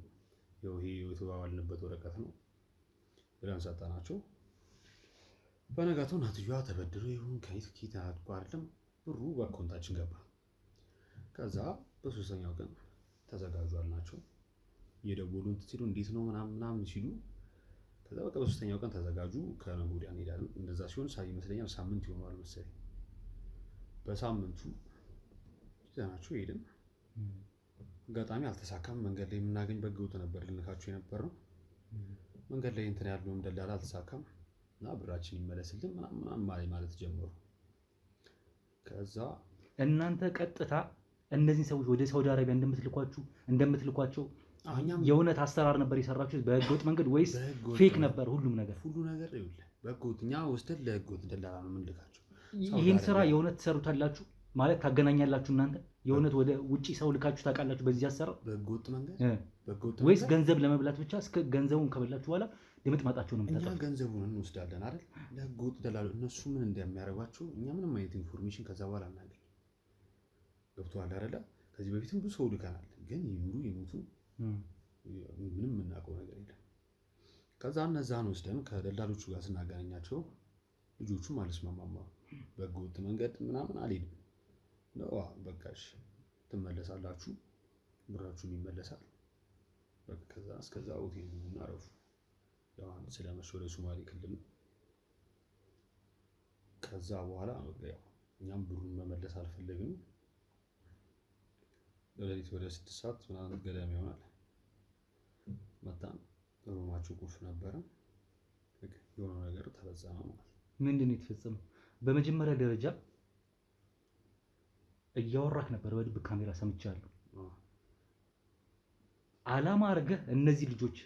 ያው ይሄ የተባባልንበት ወረቀት ነው ብለን ሰጠናቸው። በነጋታው እናትየዋ ተበድሮ ይሁን ከየት አድርጎ አይደለም ብሩ በአካውንታችን ገባ። ከዛ በሶስተኛው ቀን ተዘጋጁ አልናቸው። እየደወሉ ሲሉ እንዴት ነው ምናምን ሲሉ ከዛ በቃ በሶስተኛው ቀን ተዘጋጁ ከነገ ወዲያ እንሄዳለን። እንደዛ ሲሆን ይመስለኛል ሳምንት ይሆናል መሰለኝ። በሳምንቱ ይዘናቸው ሄድን። አጋጣሚ አልተሳካም። መንገድ ላይ የምናገኝ በግውጥ ነበር ልንካቸው የነበረው። መንገድ ላይ እንትን ያለው ደላላ አልተሳካም እና ብራችን ይመለስልን ምናምን ማለት ጀመሩ። ከዛ እናንተ ቀጥታ እነዚህ ሰዎች ወደ ሳውዲ አረቢያ እንደምትልኳቸው የእውነት አሰራር ነበር የሰራችሁት በህገወጥ መንገድ ወይስ ፌክ ነበር? ሁሉም ነገር ይኸውልህ በህገወጥ እኛ ወስደን ለህገወጥ ደላላ ነው የምንልካቸው። ይህን ስራ የእውነት ትሰሩታላችሁ ማለት ታገናኛላችሁ? እናንተ የእውነት ወደ ውጪ ሰው ልካችሁ ታውቃላችሁ በዚህ አሰራር በህገወጥ መንገድ ወይስ ገንዘብ ለመብላት ብቻ? እስከ ገንዘቡን ከበላችሁ በኋላ ድምጥማጣችሁ ነው የምታጠፉት? እኛ ገንዘቡን እንወስዳለን አይደል? ለህገወጥ ደላላ እነሱ ምን እንደሚያደርጓቸው እኛ ምንም አይነት ኢንፎርሜሽን ከዛ በኋላ አናገኝም። ገብቶሃል አይደለ? ከዚህ በፊትም ብዙ ሰው ልከናል፣ ግን ይሙቱ ምንም የምናውቀው ነገር የለም። ከዛ እነዛን ወስደን ከደላሎቹ ጋር ስናገናኛቸው ልጆቹም አልስማማም። በህገወጥ መንገድ ምናምን አልሄድም ነው በቃ እሺ ትመለሳላችሁ፣ ብራችሁም ይመለሳል። በቃ ከዛ እስከዛ ሆቴል እናረፉ። ያው ስለመሸ ወደ ሶማሌ ክልል ከዛ በኋላ ያው እኛም ብሩን መመለስ አልፈለግንም። ለሌሊት ወደ 6 ሰዓት ምናምን ገደማ ይሆናል መጣን። ሩማቸው ቁልፍ ነበረ። የሆነ ነገር ተፈጸመ ማለት። ምንድን ነው የተፈጸመው? በመጀመሪያ ደረጃ እያወራክ ነበር በድብቅ ካሜራ ሰምቻለሁ። አላማ አድርገህ እነዚህ ልጆች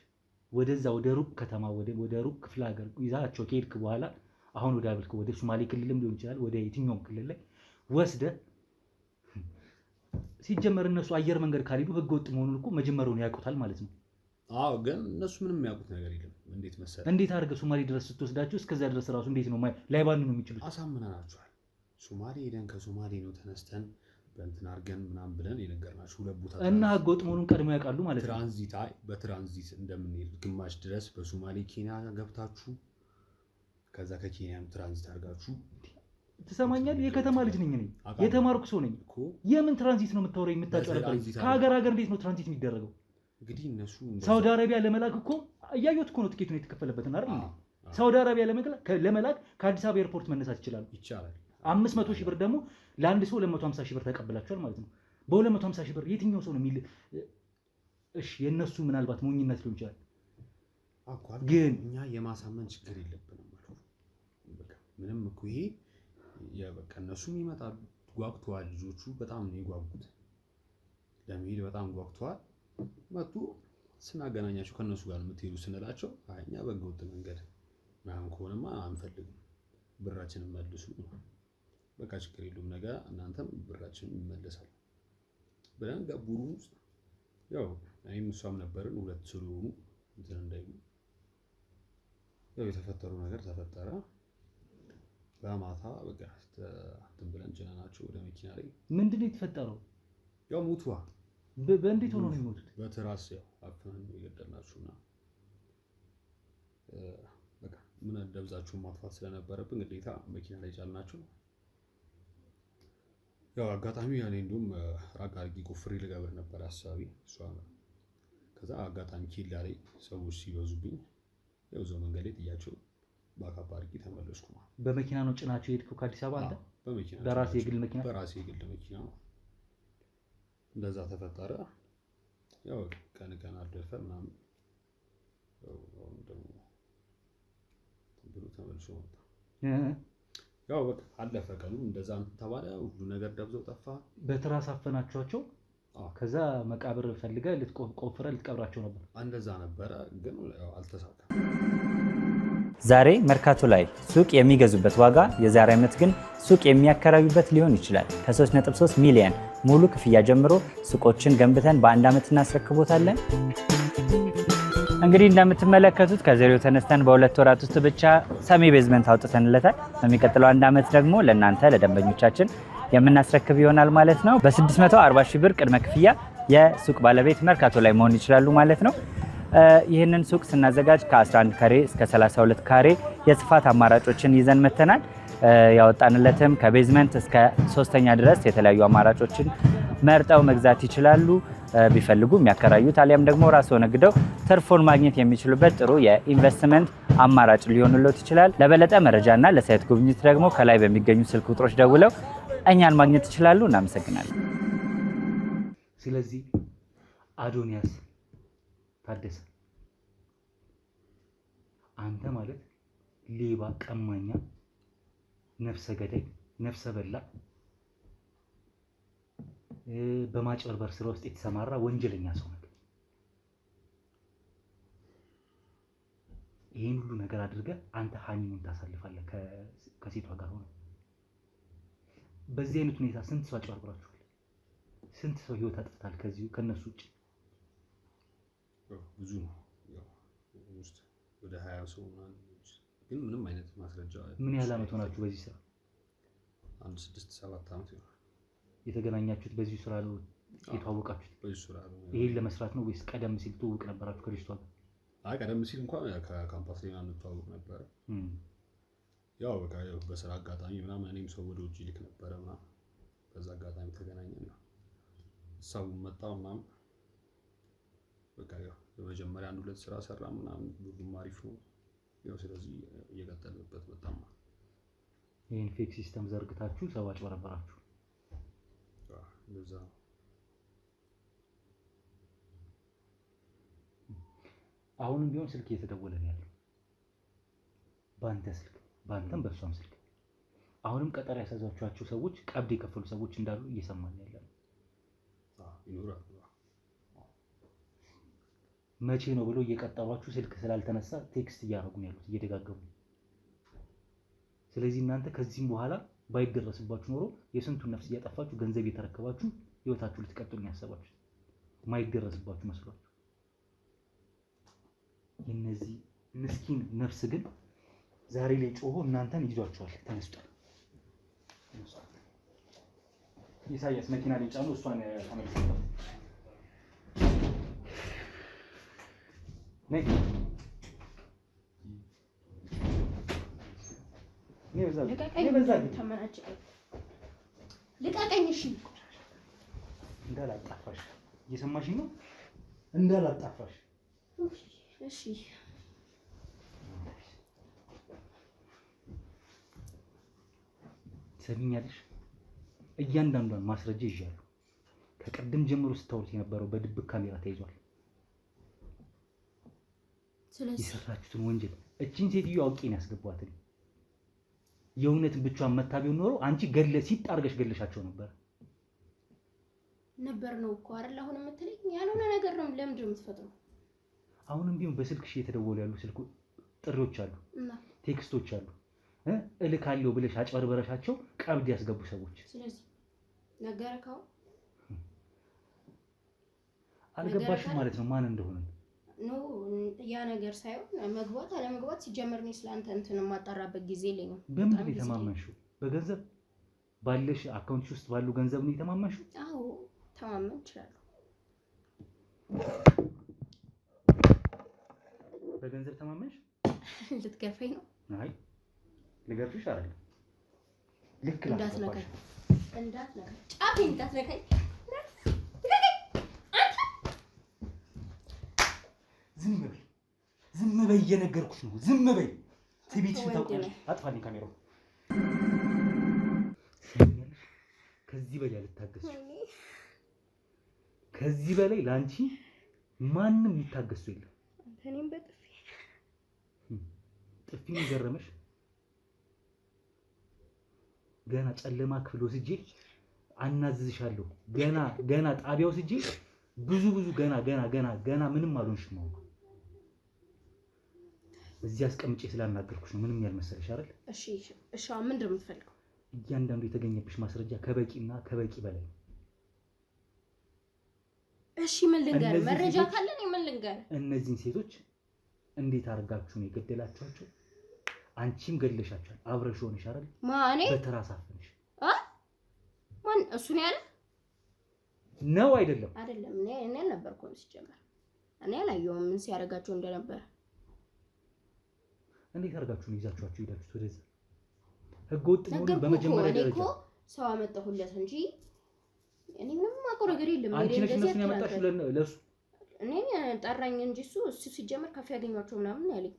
ወደዛ ወደ ሩቅ ከተማ ወደ ሩቅ ክፍለ ሀገር ይዛቸው ከሄድክ በኋላ አሁን ወደ አብልክ ወደ ሶማሌ ክልልም ሊሆን ይችላል ወደ የትኛውም ክልል ላይ ወስደህ ሲጀመር እነሱ አየር መንገድ ካልሄዱ ህገወጥ መሆኑን እኮ መጀመሪያውን ያውቁታል ማለት ነው። አዎ ግን እነሱ ምንም የሚያውቁት ነገር የለም። እንዴት መሰለህ? እንዴት አድርገህ ሶማሌ ድረስ ስትወስዳቸው እስከዛ ድረስ ራሱ እንዴት ነው ላይባኑ ነው የሚችሉት? አሳምነናቸዋል። ሶማሌ ሄደን ከሶማሌ ነው ተነስተን በእንትን አድርገን ምናምን ብለን የነገርናቸው ሁለት ቦታ እና ህገወጥ መሆኑን ቀድሞ ያውቃሉ ማለት ነው። በትራንዚት እንደምንሄድ ግማሽ ድረስ በሶማሌ ኬንያ ገብታችሁ ከዛ ከኬንያም ትራንዚት አድርጋችሁ ትሰማኛለህ? የከተማ ልጅ ነኝ እኔ የተማርኩ ሰው ነኝ። የምን ትራንዚት ነው የምታወራው? የምታጨረብረኝ ከሀገር እንዴት ነው ትራንዚት የሚደረገው? እንግዲህ እነሱ ሳውዲ አረቢያ ለመላክ እኮ እያየሁት እኮ ነው ትኬቱን የተከፈለበትን አይደል እንዴ? ሳውዲ አረቢያ ለመላክ ከአዲስ አበባ ኤርፖርት መነሳት ይችላል። 500 ሺህ ብር ደግሞ ለአንድ ሰው 250 ሺህ ብር ተቀብላችኋል ማለት ነው። በ250 ሺህ ብር የትኛው ሰው ነው የሚል? እሺ የነሱ ምናልባት ሞኝነት ሊሆን ይችላል፣ ግን እኛ የማሳመን ችግር የለብንም ማለት ነው። በቃ ምንም እኮ ይሄ በቃ እነሱም ይመጣሉ፣ ጓጉተዋል። ልጆቹ በጣም ነው የጓጉት ለመሄድ በጣም ጓጉተዋል። መጡ። ስናገናኛቸው ከነሱ ጋር የምትሄዱ ስንላቸው እኛ በህገወጥ መንገድ ምናምን ከሆነማ አንፈልግም፣ ብራችንን መልሱ፣ በቃ ችግር የለውም ነገ እናንተም ብራችንን ይመለሳል ብለን ገቡ ውስጥ። ያው እኔም እሷም ነበርን፣ ሁለት ስለሆኑ እንትን እንዳይሉ ያው የተፈጠረው ነገር ተፈጠረ። በማታ በቃ እንትን ብለን ጭነናቸው ወደ መኪና ላይ። ምንድን ነው የተፈጠረው? ያው ሞቷ። በእንዴት ሆኖ ነው የሞቱት? በትራስ ያው አፍነን የገደልናቸውና በቃ ምን ደብዛቸውን ማጥፋት ስለነበረብን ግዴታ መኪና ላይ ጫልናቸው። ያው አጋጣሚ ያኔ እንደውም ራቅ አድርጌ ቆፍሬ ልቀብር ነበር ሀሳቤ እሷ። ከዛ አጋጣሚ ኬላ ላይ ሰዎች ሲበዙብኝ ያው እዛው መንገድ ላይ ጥያቸው በአካባ አድርጌ ተመለስኩ። በመኪና ነው ጭናቸው የሄድከው ከአዲስ አበባ? አንተ በመኪና በራሴ የግል መኪና? በራሴ የግል መኪና ነው። እንደዛ ተፈጠረ። ያው ቀን አለፈ ምናምን ያው ደግሞ ብሎ ተመልሶ መጣ። ያው በቃ አለፈ ቀኑ። እንደዛ ተባለ። ሁሉ ነገር ደብዘው ጠፋ። በትራስ አፈናቸዋቸው። ከዛ መቃብር ፈልገህ ልትቆፍረህ ልትቀብራቸው ነበር? እንደዛ ነበረ፣ ግን ያው አልተሳካም። ዛሬ መርካቶ ላይ ሱቅ የሚገዙበት ዋጋ የዛሬ ዓመት ግን ሱቅ የሚያከራዩበት ሊሆን ይችላል። ከ3.3 ሚሊዮን ሙሉ ክፍያ ጀምሮ ሱቆችን ገንብተን በአንድ ዓመት እናስረክቦታለን። እንግዲህ እንደምትመለከቱት ከዜሮ ተነስተን በ2 ወራት ውስጥ ብቻ ሰሚ ቤዝመንት አውጥተንለታል። በሚቀጥለው አንድ ዓመት ደግሞ ለእናንተ ለደንበኞቻችን የምናስረክብ ይሆናል ማለት ነው። በ640 ሺህ ብር ቅድመ ክፍያ የሱቅ ባለቤት መርካቶ ላይ መሆን ይችላሉ ማለት ነው። ይህንን ሱቅ ስናዘጋጅ ከ11 ካሬ እስከ 32 ካሬ የስፋት አማራጮችን ይዘን መተናል። ያወጣንለትም ከቤዝመንት እስከ 3ኛ ድረስ የተለያዩ አማራጮችን መርጠው መግዛት ይችላሉ። ቢፈልጉ የሚያከራዩት አሊያም ደግሞ ራስዎ ነግደው ትርፎን ማግኘት የሚችሉበት ጥሩ የኢንቨስትመንት አማራጭ ሊሆንልዎት ይችላል። ለበለጠ መረጃና ለሳይት ጉብኝት ደግሞ ከላይ በሚገኙ ስልክ ቁጥሮች ደውለው እኛን ማግኘት ይችላሉ። እናመሰግናለን። ስለዚህ አዶንያስ ታደሰ አንተ ማለት ሌባ፣ ቀማኛ፣ ነፍሰ ገዳይ፣ ነፍሰ በላ በማጭበርበር ስራ ውስጥ የተሰማራ ወንጀለኛ ሰው ነህ። ይሄን ሁሉ ነገር አድርገህ አንተ ሀኒሙን ታሳልፋለህ ከሴቷ ጋር ሆነ። በዚህ አይነት ሁኔታ ስንት ሰው አጭበርብራችኋል? ስንት ሰው ህይወት አጥፍታል? ከዚሁ ከነሱ ውጭ ብዙ ነው። ያው ውስጥ ወደ 20 ሰው ግን ምንም አይነት ማስረጃ። ምን ያህል አመት ሆናችሁ በዚህ ስራ? አንድ 6-7 አመት ይሆናል። የተገናኛችሁት በዚህ ስራ ነው? የተዋወቃችሁት በዚህ ስራ ነው? ይሄን ለመስራት ነው ወይስ ቀደም ሲል ትውውቅ ነበራችሁ ከልጅቷ ጋር? አይ ቀደም ሲል እንኳን ከካምፓስ ላይ እንተዋወቅ ነበር። ያው በቃ በስራ አጋጣሚ ምናምን እኔም ሰው ወደ ውጭ ልክ ነበር ምናምን በዛ አጋጣሚ ተገናኘን ነው ሰው መጣ ምናምን በቃ ያው በመጀመሪያ 1-2 ስራ ሰራ ምናምን ብዙም አሪፍ ነው። ያው ስለዚህ እየቀጠልንበት በጣም ይሄን ፌክ ሲስተም ዘርግታችሁ ሰው አጭበረበራችሁ። ለዛ አሁንም ቢሆን ስልክ እየተደወለ ነው ያለው። ባንተ ስልክ፣ ባንተም በሷም ስልክ። አሁንም ቀጠሮ ያሳዛችኋቸው ሰዎች፣ ቀብድ የከፈሉ ሰዎች እንዳሉ እየሰማን ያለው። ይኖራል። መቼ ነው ብሎ እየቀጠሯችሁ ስልክ ስላልተነሳ ቴክስት እያደረጉ ነው ያሉት እየደጋገሙ። ስለዚህ እናንተ ከዚህም በኋላ ባይደረስባችሁ ኖሮ የስንቱን ነፍስ እያጠፋችሁ ገንዘብ እየተረከባችሁ ህይወታችሁ ልትቀጥሉ ነው ያሰባችሁ። ማይደረስባችሁ መስሏችሁ። የነዚህ ምስኪን ነፍስ ግን ዛሬ ላይ ጮሆ እናንተን ይዟችኋል። ተነስቷል። ኢሳያስ መኪና ላይ ጫኑ። እሷን ተመልሰው ነይ ልቀቀኝ። እሺ እንዳላጣፋሽ እየሰማሽኝ ነው? እንዳላጣፋሽ። እሺ ሰሚኛለሽ? እያንዳንዷን ማስረጃ ይዣለሁ። ከቀደም ጀምሮ ስታወሩት የነበረው በድብቅ ካሜራ ተይዟል። ስለዚህ የሰራችሁትን ወንጀል እቺን ሴትዮ አውቄ ነው ያስገቧት። የእውነትን ብቻዋን መታ ቢሆን ኖሮ አንቺ ሲጣርገሽ ገለሻቸው ነበር ነው እኮ አይደል? አሁን የምትለኝ ያልሆነ ነገር ነው። ለምንድን ነው የምትፈጥረው? አሁንም ቢሆን በስልክሽ እየተደወሉ ያሉ ስልክ ጥሪዎች አሉ፣ ቴክስቶች አሉ። እልካለሁ ብለሽ አጭበርበረሻቸው ቀብድ ያስገቡ ሰዎች። ስለዚህ ነገርከው አልገባሽም ማለት ነው ማን እንደሆነ ነው ያ ነገር ሳይሆን መግባት አለመግባት ሲጀመር ነው ስላንተ እንትን ማጣራበት ጊዜ የለኝም። በምን ነው የተማመንሽው? በገንዘብ ባለሽ አካውንትሽ ውስጥ ባሉ ገንዘብ ነው የተማመንሽው? አዎ ተማመን ይችላል። በገንዘብ ተማመንሽ? ልትገርፈኝ ነው? አይ ልገርፍሽ አይደል? ልክ እንዳትነካኝ ጫፍ እንዳትነካኝ። ዝም በይ እየነገርኩሽ ነው። ዝም በይ። ትቢትሽን ታውቂያለሽ። አጥፋልኝ ካሜራው። ከዚህ በላይ አልታገስሽ። ከዚህ በላይ ላንቺ ማንም ይታገሱ የለም። እኔም በጥፊ ጥፊን ገረመሽ? ገና ጨለማ ክፍል ወስጄ አናዝዝሻለሁ። ገና ጣቢያው ወስጄ ብዙ ገና ምንም አልሆንሽም ነው። እዚህ አስቀምጬ ስላናገርኩሽ ነው ምንም ያልመሰለሽ አይደል? እሺ እሺ፣ ምንድን ነው የምትፈልገው? እያንዳንዱ የተገኘብሽ ማስረጃ ከበቂና ከበቂ በላይ ነው። እሺ ምን ልንገር? መረጃ ካለ ነው ምን ልንገር? እነዚህን ሴቶች እንዴት አድርጋችሁ ነው የገደላችኋቸው? አንቺም ገድለሻቸዋል። አብረሽ ሆነሽ አይደል? ማኔ በተራስ አፈንሽ። ማን እሱ ነው ያለ? ነው አይደለም? አይደለም። እኔ አልነበርኩም ሲጀመር። እኔ አላየሁም ምን ሲያደርጋቸው እንደነበረ። እንዴት አድርጋችሁ ነው ይዛችኋቸው ሄዳችሁት ወደዛ? ህገወጥ መሆኑን በመጀመሪያ ደረጃ እኮ ሰው አመጣሁለት እንጂ እኔ ምንም አውቀው ነገር የለም። አንቺ ነሽ እነሱን ያመጣሽው ለሱ? እኔ ጠራኝ እንጂ እሱ ሲጀመር ካፌ ያገኘኋቸው ምናምን ያለኝ።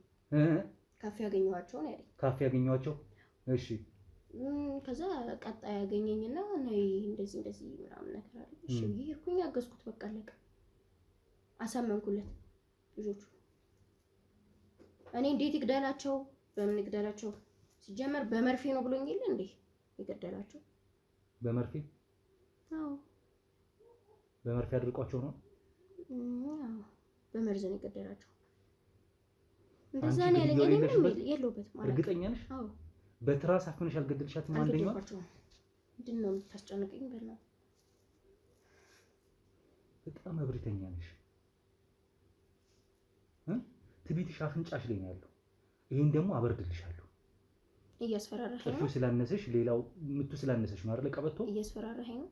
ካፌ ያገኘኋቸው ነው ያለኝ። ካፌ ያገኘኋቸው? እሺ። ከዛ ቀጣይ ያገኘኝና ነይ እንደዚህ ምናምን ነገር አለ። እሺ ብዬ ሄድኩኝ፣ አገዝኩት። በቃ አለቀ። አሳመንኩለት ልጆቹ። እኔ እንዴት ይግደላቸው? በምን ይግደላቸው? ሲጀመር በመርፌ ነው ብሎኝ የለ እንዴ የገደላቸው? በመርፌ? አዎ በመርፌ አድርቋቸው ነው? አዎ በመርዝ ነው የገደላቸው። እንደዛ ነው ያለኝ። እኔ ምንም የለሁበትም ማለት። እርግጠኛ ነሽ? አዎ በትራስ አፍነሽ አልገደልሻትም? አንደኛው ምንድን ነው የምታስጨንቀኝ? በላ በጣም እብሪተኛ ነሽ። ትቢትሽ አፍንጫሽ ላይ ነው ያለው። ይሄን ደግሞ አበርድልሻለሁ። እያስፈራራኸኝ ነው? ጥርሱ ስላነሰሽ ሌላው ምቱ ስላነሰሽ ነው አይደል? ቀበቶ እያስፈራራኸኝ ነው?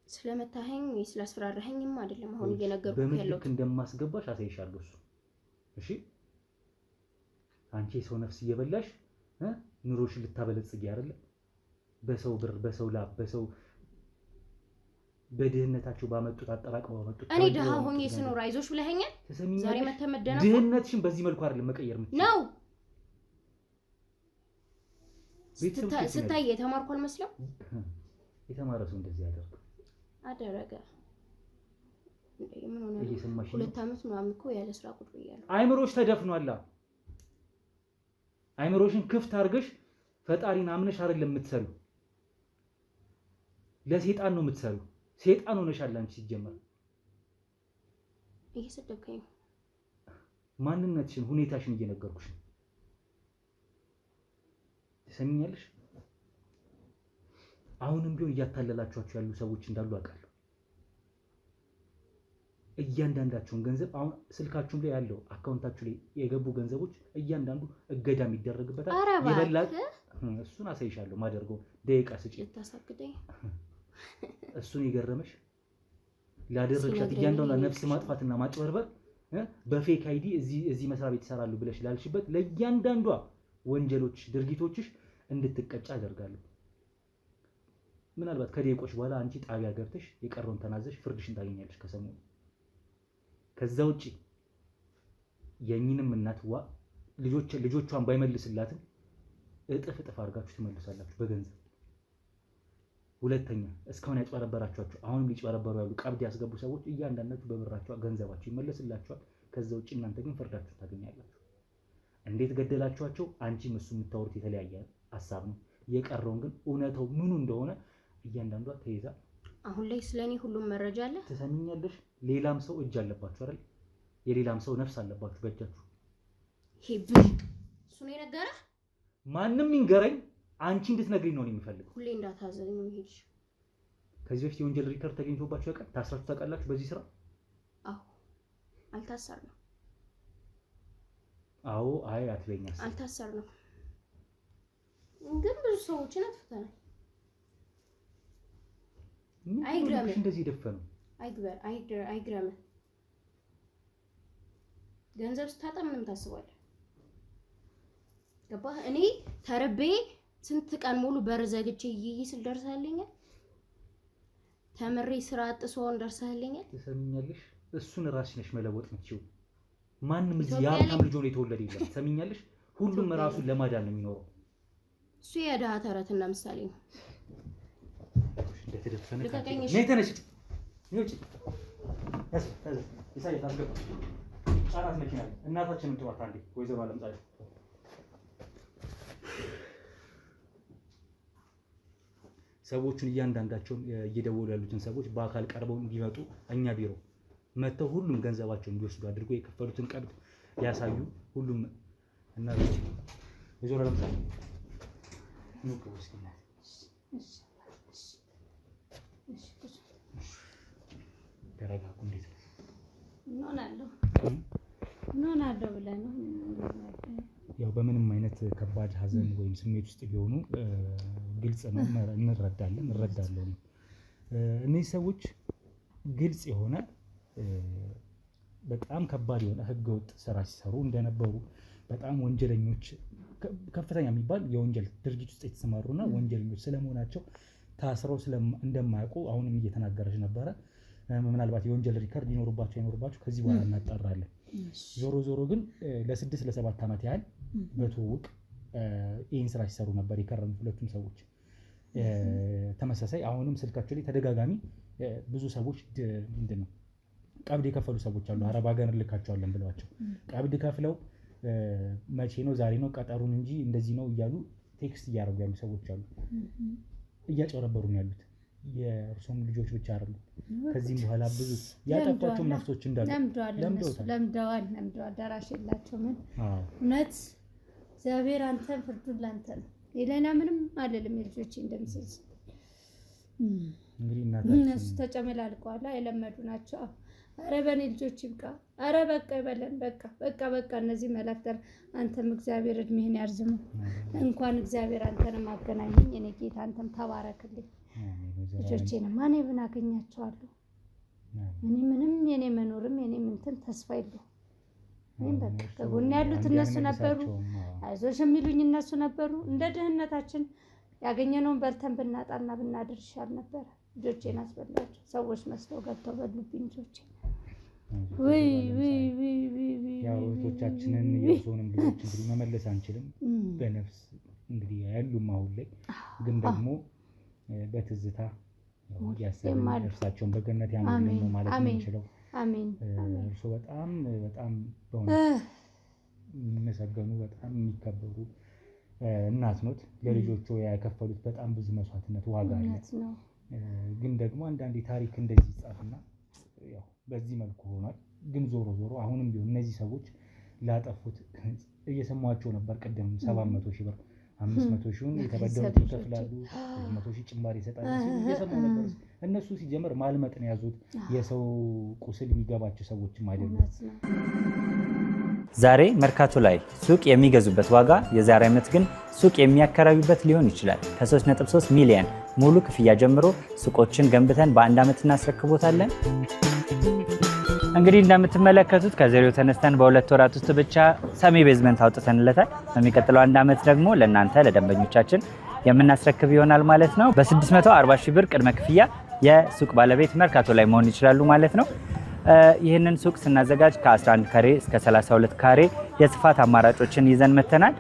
ስለመታኸኝ ወይ ስላስፈራራኸኝም አይደለም አሁን እየነገርኩህ ያለው። በምልክ እንደማስገባሽ አሳይሻለሁ እሱ። እሺ አንቺ የሰው ነፍስ እየበላሽ ኑሮሽን ልታበለጽጊ አይደለ? በሰው ብር፣ በሰው ላብ፣ በሰው በድህነታቸው ባመጡት አጠራቅመው ባመጡት። እኔ ድሃ ሆኜ ስኖር አይዞሽ ብለኸኛል። ዛሬ መተህ መደናፈር። ድህነትሽን በዚህ መልኩ አይደለም መቀየር የምትችይው ነው። ስታይ የተማርኩ አልመስለም? የተማረ ሰው እንደዚህ ያደርግ አደረገ። ምን ሆነ? 2 ዓመት ምናምን እኮ ያለ ስራ ቁጭ ብያለሁ። አይምሮሽ ተደፍኗል። አይምሮሽን ክፍት አድርገሽ ፈጣሪን አምነሽ አይደለም የምትሰሪው፣ ለሰይጣን ነው የምትሰሪው። ሰይጣን ሆነሻል አንቺ ሲጀመር። እየሰደብከኝ ነው። ማንነትሽን፣ ሁኔታሽን እየነገርኩሽ ነው። ትሰሚኛለሽ? አሁንም ቢሆን እያታለላችኋቸው ያሉ ሰዎች እንዳሉ አውቃለሁ። እያንዳንዳቸውን ገንዘብ አሁን ስልካችሁ ላይ ያለው አካውንታችሁ ላይ የገቡ ገንዘቦች እያንዳንዱ እገዳ የሚደረግበታል። ይበላል። እሱን አሳይሻለሁ። ማደርገው ደቂቃ ስጪ። ልታሳግደኝ? እሱን የገረመሽ ላደረግሻት እያንዳንዱ ነፍስ ማጥፋትና ማጭበርበር በፌክ አይዲ እዚህ መስሪያ ቤት ይሰራሉ ብለሽ ላልሽበት ለእያንዳንዷ ወንጀሎች፣ ድርጊቶችሽ እንድትቀጫ አደርጋለሁ። ምናልባት ከደቂቆች በኋላ አንቺ ጣቢያ ገብተሽ የቀረውን ተናዘሽ ፍርድሽን ታገኛለሽ ከሰሞኑ። ከዛ ውጪ የእኝንም እናት ልጆቿን ባይመልስላትም እጥፍ አድርጋችሁ ትመልሳላችሁ በገንዘብ። ሁለተኛ እስካሁን ያጭበረበራችኋቸው አሁንም ሊጭበረበሩ ያሉ ቀብድ ያስገቡ ሰዎች እያንዳንዳችሁ በብራቸው ገንዘባችሁ ይመለስላችኋል። ከዛ ውጪ እናንተ ግን ፍርዳችሁ ታገኛላችሁ። እንዴት ገደላችኋቸው? አንቺም እሱ የምታወሩት የተለያየ ሀሳብ ነው። የቀረውን ግን እውነታው ምኑ እንደሆነ እያንዳንዷ ተይዛ አሁን ላይ ስለኔ ሁሉም መረጃ አለ። ትሰሚኛለሽ? ሌላም ሰው እጅ አለባችሁ አይደል? የሌላም ሰው ነፍስ አለባችሁ በእጃችሁ። ይሄ ብሽ እሱ ነው የነገረህ? ማንም ይንገረኝ፣ አንቺ እንድትነግሪኝ ነው የሚፈልገው። ሁሌ እንዳታዘኝ ነው ይሄሽ። ከዚህ በፊት የወንጀል ሪከርድ ተገኝቶባችሁ ያውቃል? ታስራችሁ ታውቃላችሁ በዚህ ስራ? አዎ አልታሰርንም። አዎ አይ አትበኛስ። አልታሰርንም፣ ግን ብዙ ሰዎችን አጥፍተናል። አይግረምህ እንደዚህ ደፈነው። አይግረምህ። ገንዘብ ስታጣ ምንም ታስባለህ? ገባህ? እኔ ተርቤ ስንት ቀን ሙሉ በር ዘግቼ ስል ደርሰህልኛል። ተምሬ ስራ አጥሶን ደርሰህልኛል። ትሰሚኛለሽ? እሱን ራስሽ ነሽ መለወጥ የምትችይው። ማንም እዚህ የሀብታም ልጅ ሆኖ የተወለደ የለም። ትሰሚኛለሽ? ሁሉም ራሱን ለማዳን ነው የሚኖረው። እሱ የድሃ ተረትና ምሳሌ ነው። እንደተደፈነ ነይ ተነሽ። ይውጪ ይሳይ ታስገባ። ጫናት መኪና ላይ እናታችንን ጥሯት አንዴ። ወይዘሮ አለምፀሐይ ሰዎቹን እያንዳንዳቸውን እየደወሉ ያሉትን ሰዎች በአካል ቀርበው እንዲመጡ እኛ ቢሮ መተው ሁሉም ገንዘባቸውን እንዲወስዱ አድርጎ የከፈሉትን ቀብድ ያሳዩ ሁሉም እናቶች የዞረ ለምሳሌ ተረጋጉ። እንዴት እንሆናለሁ ብለህ ነው? ያው በምንም አይነት ከባድ ሀዘን ወይም ስሜት ውስጥ ቢሆኑ ግልጽ ነው፣ እንረዳለን። እነዚህ ሰዎች ግልጽ የሆነ በጣም ከባድ የሆነ ህገወጥ ስራ ሲሰሩ እንደነበሩ በጣም ወንጀለኞች ከፍተኛ የሚባል የወንጀል ድርጊት ውስጥ የተሰማሩና ወንጀለኞች ስለመሆናቸው ታስረው እንደማያውቁ አሁንም እየተናገረች ነበረ። ምናልባት የወንጀል ሪከርድ ይኖርባቸው አይኖርባቸው ከዚህ በኋላ እናጣራለን። ዞሮ ግን ለ6 ለ7 ዓመት ያህል በትውውቅ ይህን ስራ ሲሰሩ ነበር የከረሙት ሁለቱም ሰዎች። ተመሳሳይ አሁንም ስልካቸው ላይ ተደጋጋሚ ብዙ ሰዎች ምንድነው ቀብድ የከፈሉ ሰዎች አሉ። አረብ ሀገር እንልካቸዋለን ብለዋቸው ቀብድ ከፍለው መቼ ነው ዛሬ ነው ቀጠሩን እንጂ እንደዚህ ነው እያሉ ቴክስት እያደረጉ ያሉ ሰዎች አሉ። እያጨረበሩ ነው ያሉት። የእርሶም ልጆች ብቻ አይደሉም። ከዚህም በኋላ ብዙ ያጠፏቸው ነፍሶች እንዳሉ ለምደዋል። ደራሽ የላቸው ምን እውነት እግዚአብሔር አንተን ፍርዱን ላንተ ነው። የለና ምንም አልልም። የልጆቼ እንደምስል እንግዲህ እነሱ ተጨመላልቀዋል። የለመዱ ናቸው። አረ በኔ ልጆች ይብቃ። አረ በቃ ይበለን። በቃ እነዚህ መላእክት አንተም እግዚአብሔር እድሜህን ያርዝመው። እንኳን እግዚአብሔር አንተንም አገናኘኝ። እኔ ጌታ አንተም ተባረክልኝ። ልጆቼን ማን ምን አገኛቸዋለሁ? እኔ ምንም የኔ መኖርም የኔ ምንትን ተስፋ የለውም። እኔም በቃ ከጎን ያሉት እነሱ ነበሩ። አይዞሽ የሚሉኝ እነሱ ነበሩ። እንደ ድህነታችን ያገኘነውን በልተን ብናጣና ብናድር ይሻል ነበር። ልጆቼን አስበላቸው። ሰዎች መስለው ገብተው በሉብኝ ልጆቼ። ወይ ያው እህቶቻችንን የእርሶንም ልጆች እንግዲህ መመለስ አንችልም በነፍስ እንግዲህ ያሉም አሁን ላይ ግን ደግሞ በትዝታ ያሰብን ነፍሳቸውን በገነት ያኑርልን ነው ማለት የምንችለው። አሜን። እርሶ በጣም በእውነት የሚመሰገኑ በጣም የሚከበሩ እናት ኖት። ለልጆቹ ያከፈሉት በጣም ብዙ መስዋዕትነት ዋጋ አለ። ግን ደግሞ አንዳንዴ ታሪክ እንደዚህ ይጻፍና ያው በዚህ መልኩ ሆኗል። ግን ዞሮ አሁንም ቢሆን እነዚህ ሰዎች ላጠፉት እየሰማቸው ነበር። ቅድም 700 ሺህ ብር 500 ሺውን የተበደሩት ይከፍላሉ፣ 100 ሺህ ጭማሪ ይሰጣሉ እየሰማው ነበር። እነሱ ሲጀመር ማልመጥ ነው ያዙት። የሰው ቁስል የሚገባቸው ሰዎችም አይደሉም። ዛሬ መርካቶ ላይ ሱቅ የሚገዙበት ዋጋ የዛሬ ዓመት ግን ሱቅ የሚያከራዩበት ሊሆን ይችላል። ከ3.3 ሚሊዮን ሙሉ ክፍያ ጀምሮ ሱቆችን ገንብተን በአንድ ዓመት እናስረክቦታለን። እንግዲህ እንደምትመለከቱት ከዜሮ ተነስተን በ2 ወራት ውስጥ ብቻ ሰሚ ቤዝመንት አውጥተንለታል። በሚቀጥለው አንድ ዓመት ደግሞ ለእናንተ ለደንበኞቻችን የምናስረክብ ይሆናል ማለት ነው። በ640 ሺህ ብር ቅድመ ክፍያ የሱቅ ባለቤት መርካቶ ላይ መሆን ይችላሉ ማለት ነው። ይህንን ሱቅ ስናዘጋጅ ከ11 ካሬ እስከ 32 ካሬ የስፋት አማራጮችን ይዘን መተናል።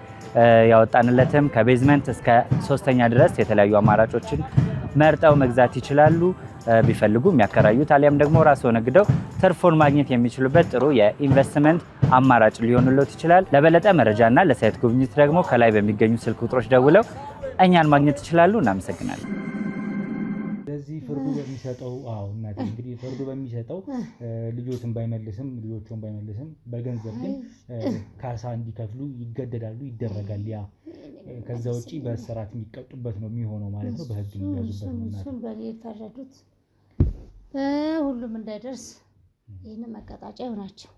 ያወጣንለትም ከቤዝመንት እስከ 3ኛ ድረስ የተለያዩ አማራጮችን መርጠው መግዛት ይችላሉ። ቢፈልጉ የሚያከራዩት አሊያም ደግሞ ራስዎ ነግደው ትርፉን ማግኘት የሚችሉበት ጥሩ የኢንቨስትመንት አማራጭ ሊሆንልዎት ይችላል። ለበለጠ መረጃና ለሳይት ጉብኝት ደግሞ ከላይ በሚገኙ ስልክ ቁጥሮች ደውለው እኛን ማግኘት ይችላሉ። እናመሰግናለን። ስለዚህ ፍርዱ በሚሰጠው እናቴ እንግዲህ ፍርዱ በሚሰጠው ልጆችን ባይመልስም በገንዘብ ግን ካሳ እንዲከፍሉ ይገደዳሉ፣ ይደረጋል። ያ ከዛ ውጪ በእስራት የሚቀጡበት ነው የሚሆነው ማለት ነው። በህግ የሚያዙበት ነው ማለት ነው። በየፈረዱት ሁሉም እንዳይደርስ ይሄን መቀጣጫ ይሆናቸው።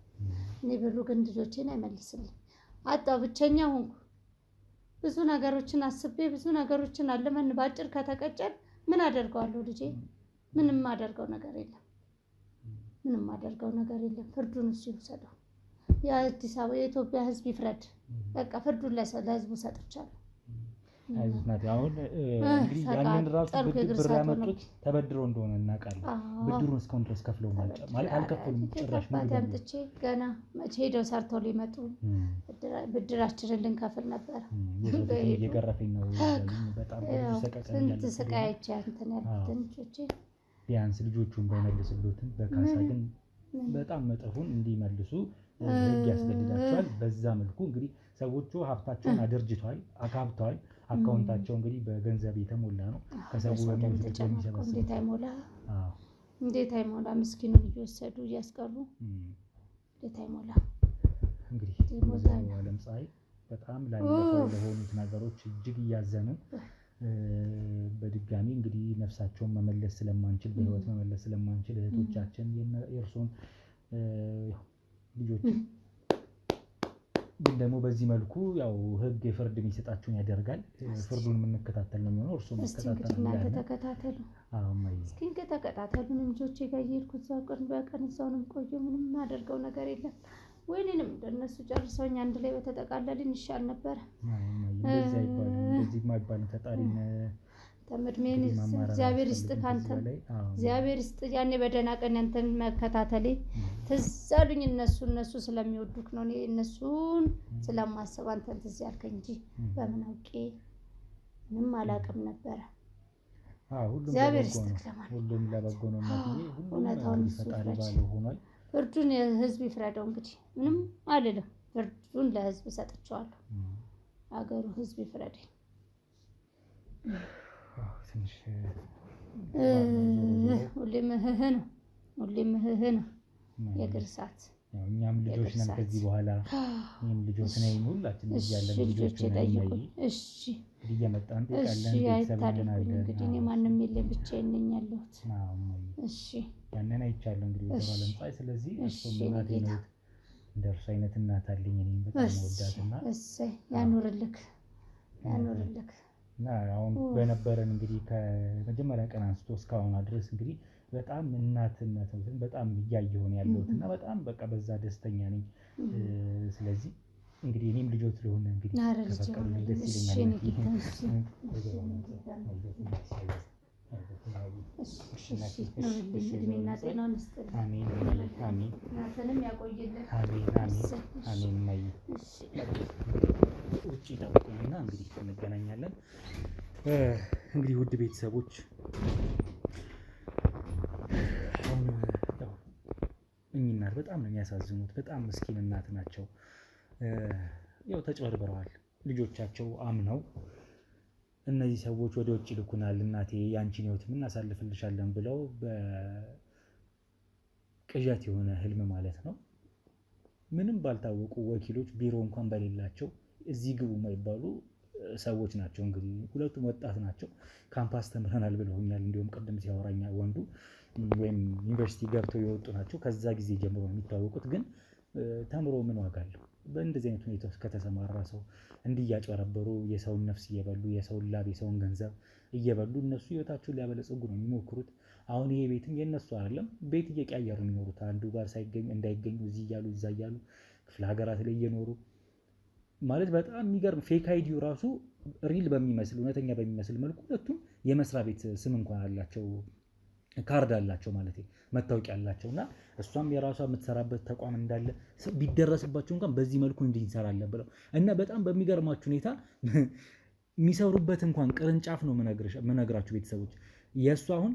እኔ ብሩ ግን ልጆቼን አይመልስልኝ። አጣው ብቸኛ ሆንኩ። ብዙ ነገሮችን አስቤ ብዙ ነገሮችን አለመን ባጭር ከተቀጨን ምን አደርገዋለሁ? ልጄ ምንም አደርገው ነገር የለም። ፍርዱን እሱ ይወሰደው። የአዲስ አበባ የኢትዮጵያ ህዝብ ይፍረድ። በቃ ፍርዱን ለህዝቡ ሰጥቻለሁ። አይዝናት አሁን እንግዲህ ያንን ራሱ ብር ያመጡት ተበድረው እንደሆነ እናውቃለን። ብድሩን እስካሁን ድረስ ከፍለው ማለት አልከፈሉም ጭራሽ። ማዳምጥቼ ገና መቼ ሄደው ሰርተው ሊመጡ ብድራችንን ልንከፍል ነበር። እየገረፈኝ ነው በጣም ስንት ስቃይቼ እንትን ያልኩትን ልጆቼ ቢያንስ ልጆቹን ባይመልስሉትም በካሳ ግን በጣም መጠፉን እንዲመልሱ ህግ ያስገድዳቸዋል። በዛ መልኩ እንግዲህ ሰዎቹ ሀብታቸውን አደርጅተዋል፣ አካብተዋል። አካውንታቸው እንግዲህ በገንዘብ የተሞላ ነው። ከሰው በሚሰበስቡት እንዴት አይሞላ? እንዴት አይሞላ ምስኪኑ እየወሰዱ እያስቀሩ እንዴት አይሞላ። እንግዲህ ዓለም ፀሐይ በጣም ላለፈው ለሆኑት ነገሮች እጅግ እያዘንን በድጋሚ እንግዲህ ነፍሳቸውን መመለስ ስለማንችል በህይወት መመለስ ስለማንችል እህቶቻችን የእርሶን ልጆች ግን ደግሞ በዚህ መልኩ ያው ህግ የፍርድ የሚሰጣችሁን ያደርጋል። ፍርዱን የምንከታተል ነው የሚሆነው። እርሱ መከታተል ነው ያለው። ተከታተሉ። እስኪ ተከታተሉ። ልጆቼ ጋር እየሄድኩ እዛው ቀን በቀን እዛው ነው የምቆየው። ምንም የማደርገው ነገር የለም። ወይኔንም እንደነሱ ጨርሰውኝ አንድ ላይ በተጠቃለልን ይሻል ነበር። እንደዚህ አይባልም። እንደዚህ የማይባልም ፈጣሪን ተምድሜን እግዚአብሔር ይስጥ ካንተ እግዚአብሔር ይስጥ። ያኔ በደህና ቀን ያንተን መከታተሌ ትዝ አሉኝ። እነሱ ስለሚወዱክ ነው። እኔ እነሱን ስለማስብ አንተን ትዝ ያልከኝ እንጂ በምን አውቄ ምንም አላውቅም ነበረ። እግዚአብሔር ይስጥ። ሁሉም ለበጎ ነው ማለት ነው። እውነታውን ፈጣሪ ባለው ሆኗል። ፍርዱን ህዝብ ይፍረደው። እንግዲህ ምንም አልልም። ፍርዱን ለህዝብ ሰጥቼዋለሁ። አገሩ ህዝብ ይፍረደኝ። ሁሌም እህህ ነው። ሁሌም እህህ ነው። የእግር ሰዓት እኛም ልጆች ነን። ከዚህ በኋላ እኔም ልጆች ነኝ። ሁላችን እዚህ ያለን ልጆች ነን። እሺ እየመጣን እንጠይቃለን። ቤተሰብን አድርጉ። እንግዲህ እኔ ማንም የለም፣ ብቻዬን ነኝ ያለሁት። እሺ ያንን አይቻለሁ እንግዲህ ዓለም ፀሐይ። ስለዚህ እሱም እናቴ ነው። እንደርሱ አይነት እናት አለኝ። እኔም በጣም ወዳትና እሰይ ያኑርልክ ያኑርልክ። እና አሁን በነበረን እንግዲህ ከመጀመሪያ ቀን አንስቶ እስካሁን ድረስ እንግዲህ በጣም እናትነትን በጣም እያየሁ ነው ያለሁት እና በጣም በቃ በዛ ደስተኛ ነኝ። ስለዚህ እንግዲህ እኔም ልጆች ስለሆነ እንግዲህ ከፈቀዱልኝ ደስ ይለኛል። እድሜና ጤናውን ይስጥልኝ። አሜን አሜን። እናትንም ያቆይልን። አሜን አሜን አሜን። ውጭ ጠብቁኝና እንግዲህ እንገናኛለን። እንግዲህ ውድ ቤተሰቦች አሁን እኚህ እናት በጣም ነው የሚያሳዝኑት። በጣም ምስኪን እናት ናቸው። ያው ተጭበርብረዋል። ልጆቻቸው አምነው እነዚህ ሰዎች ወደ ውጭ ልኩናል፣ እናቴ ያንቺን ህይወት እናሳልፍልሻለን ብለው በቅዠት የሆነ ህልም ማለት ነው ምንም ባልታወቁ ወኪሎች ቢሮ እንኳን በሌላቸው እዚህ ግቡ የማይባሉ ሰዎች ናቸው። እንግዲህ ሁለቱም ወጣት ናቸው። ካምፓስ ተምረናል ብለውኛል። እንዲሁም ቅድም ሲያወራኛ ወንዱ ወይም ዩኒቨርሲቲ ገብተው የወጡ ናቸው። ከዛ ጊዜ ጀምሮ ነው የሚታወቁት። ግን ተምሮ ምን ዋጋ አለው? በእንደዚህ አይነት ሁኔታ ውስጥ ከተሰማራ ሰው እንዲያጭበረበሩ የሰውን ነፍስ እየበሉ የሰውን ላብ የሰውን ገንዘብ እየበሉ እነሱ ህይወታቸውን ሊያበለጽጉ ነው የሚሞክሩት። አሁን ይሄ ቤትም የነሱ አይደለም። ቤት እየቀያየሩ ነው የሚኖሩት። አንዱ ጋር ሳይገኙ እንዳይገኙ እዚህ እያሉ እዛ እያሉ ክፍለ ሀገራት ላይ እየኖሩ ማለት በጣም የሚገርም ፌክ አይዲው ራሱ ሪል በሚመስል እውነተኛ በሚመስል መልኩ ሁለቱም የመስሪያ ቤት ስም እንኳን አላቸው፣ ካርድ አላቸው ማለት መታወቂያ አላቸው። እና እሷም የራሷ የምትሰራበት ተቋም እንዳለ ቢደረስባቸው እንኳን በዚህ መልኩ እንዲንሰራለን ብለው እና በጣም በሚገርማችሁ ሁኔታ የሚሰሩበት እንኳን ቅርንጫፍ ነው የምነግራችሁ ቤተሰቦች። የእሱ አሁን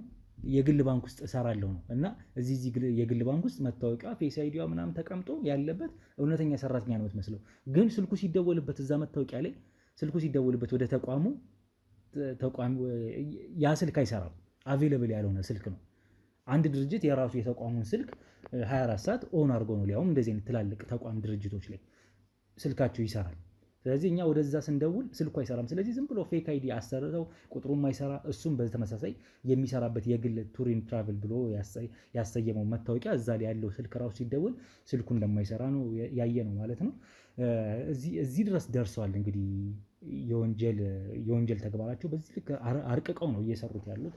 የግል ባንክ ውስጥ እሰራለሁ ነው እና እዚህ የግል ባንክ ውስጥ መታወቂያ ፌስ አይዲዋ ምናምን ተቀምጦ ያለበት እውነተኛ ሰራተኛ ነው የምትመስለው። ግን ስልኩ ሲደወልበት እዛ መታወቂያ ላይ ስልኩ ሲደወልበት ወደ ተቋሙ ያ ስልክ አይሰራም። አቬለብል ያልሆነ ስልክ ነው። አንድ ድርጅት የራሱ የተቋሙን ስልክ 24 ሰዓት ኦን አድርጎ ነው ሊያውም እንደዚህ አይነት ትላልቅ ተቋም ድርጅቶች ላይ ስልካቸው ይሰራል። ስለዚህ እኛ ወደዛ ስንደውል ስልኩ አይሰራም። ስለዚህ ዝም ብሎ ፌክ አይዲ አሰርተው ቁጥሩም አይሰራ፣ እሱም በተመሳሳይ የሚሰራበት የግል ቱሪን ትራቭል ብሎ ያሰየመው መታወቂያ እዛ ላይ ያለው ስልክ ራሱ ሲደውል ስልኩ እንደማይሰራ ነው ያየ ነው ማለት ነው። እዚህ ድረስ ደርሰዋል። እንግዲህ የወንጀል ተግባራቸው በዚህ ልክ አርቅቀው ነው እየሰሩት ያሉት።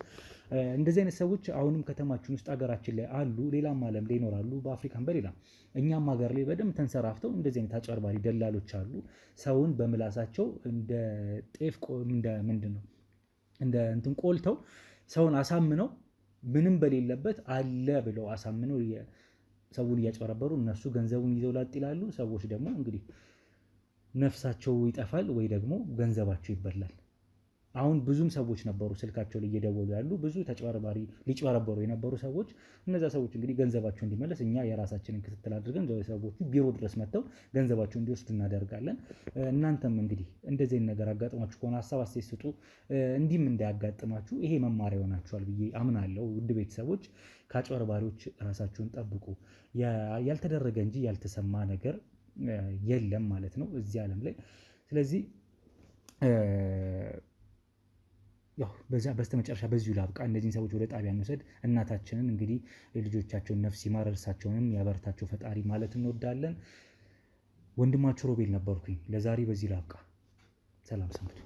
እንደዚህ አይነት ሰዎች አሁንም ከተማችን ውስጥ ሀገራችን ላይ አሉ፣ ሌላም ዓለም ላይ ይኖራሉ፣ በአፍሪካም በሌላም እኛም ሀገር ላይ በደንብ ተንሰራፍተው እንደዚህ አይነት አጭበርባሪ ደላሎች አሉ። ሰውን በምላሳቸው እንደ ጤፍ እንደ እንትን ቆልተው ሰውን አሳምነው ምንም በሌለበት አለ ብለው አሳምነው ሰውን እያጭበረበሩ እነሱ ገንዘቡን ይዘው ላጥ ይላሉ። ሰዎች ደግሞ እንግዲህ ነፍሳቸው ይጠፋል ወይ ደግሞ ገንዘባቸው ይበላል። አሁን ብዙም ሰዎች ነበሩ ስልካቸው ላይ እየደወሉ ያሉ ብዙ ተጭበርባሪ ሊጭበረበሩ የነበሩ ሰዎች። እነዛ ሰዎች እንግዲህ ገንዘባቸው እንዲመለስ እኛ የራሳችንን ክትትል አድርገን ሰዎቹ ቢሮ ድረስ መጥተው ገንዘባቸው እንዲወስዱ እናደርጋለን። እናንተም እንግዲህ እንደዚህ ነገር አጋጥሟችሁ ከሆነ ሀሳብ አስተያየት ስጡ። እንዲህም እንዳያጋጥማችሁ ይሄ መማሪያ ይሆናችኋል ብዬ አምናለሁ። ውድ ቤተሰቦች ከአጭበርባሪዎች ራሳችሁን ጠብቁ። ያልተደረገ እንጂ ያልተሰማ ነገር የለም ማለት ነው እዚህ ዓለም ላይ። ስለዚህ ያው በስተመጨረሻ በዚሁ ላብቃ። እነዚህን ሰዎች ወደ ጣቢያ እንውሰድ። እናታችንን እንግዲህ የልጆቻቸውን ነፍስ ይማር፣ እርሳቸውንም ያበርታቸው ፈጣሪ ማለት እንወዳለን። ወንድማችሁ ሮቤል ነበርኩኝ። ለዛሬ በዚህ ላብቃ። ሰላም ሰንብቱ።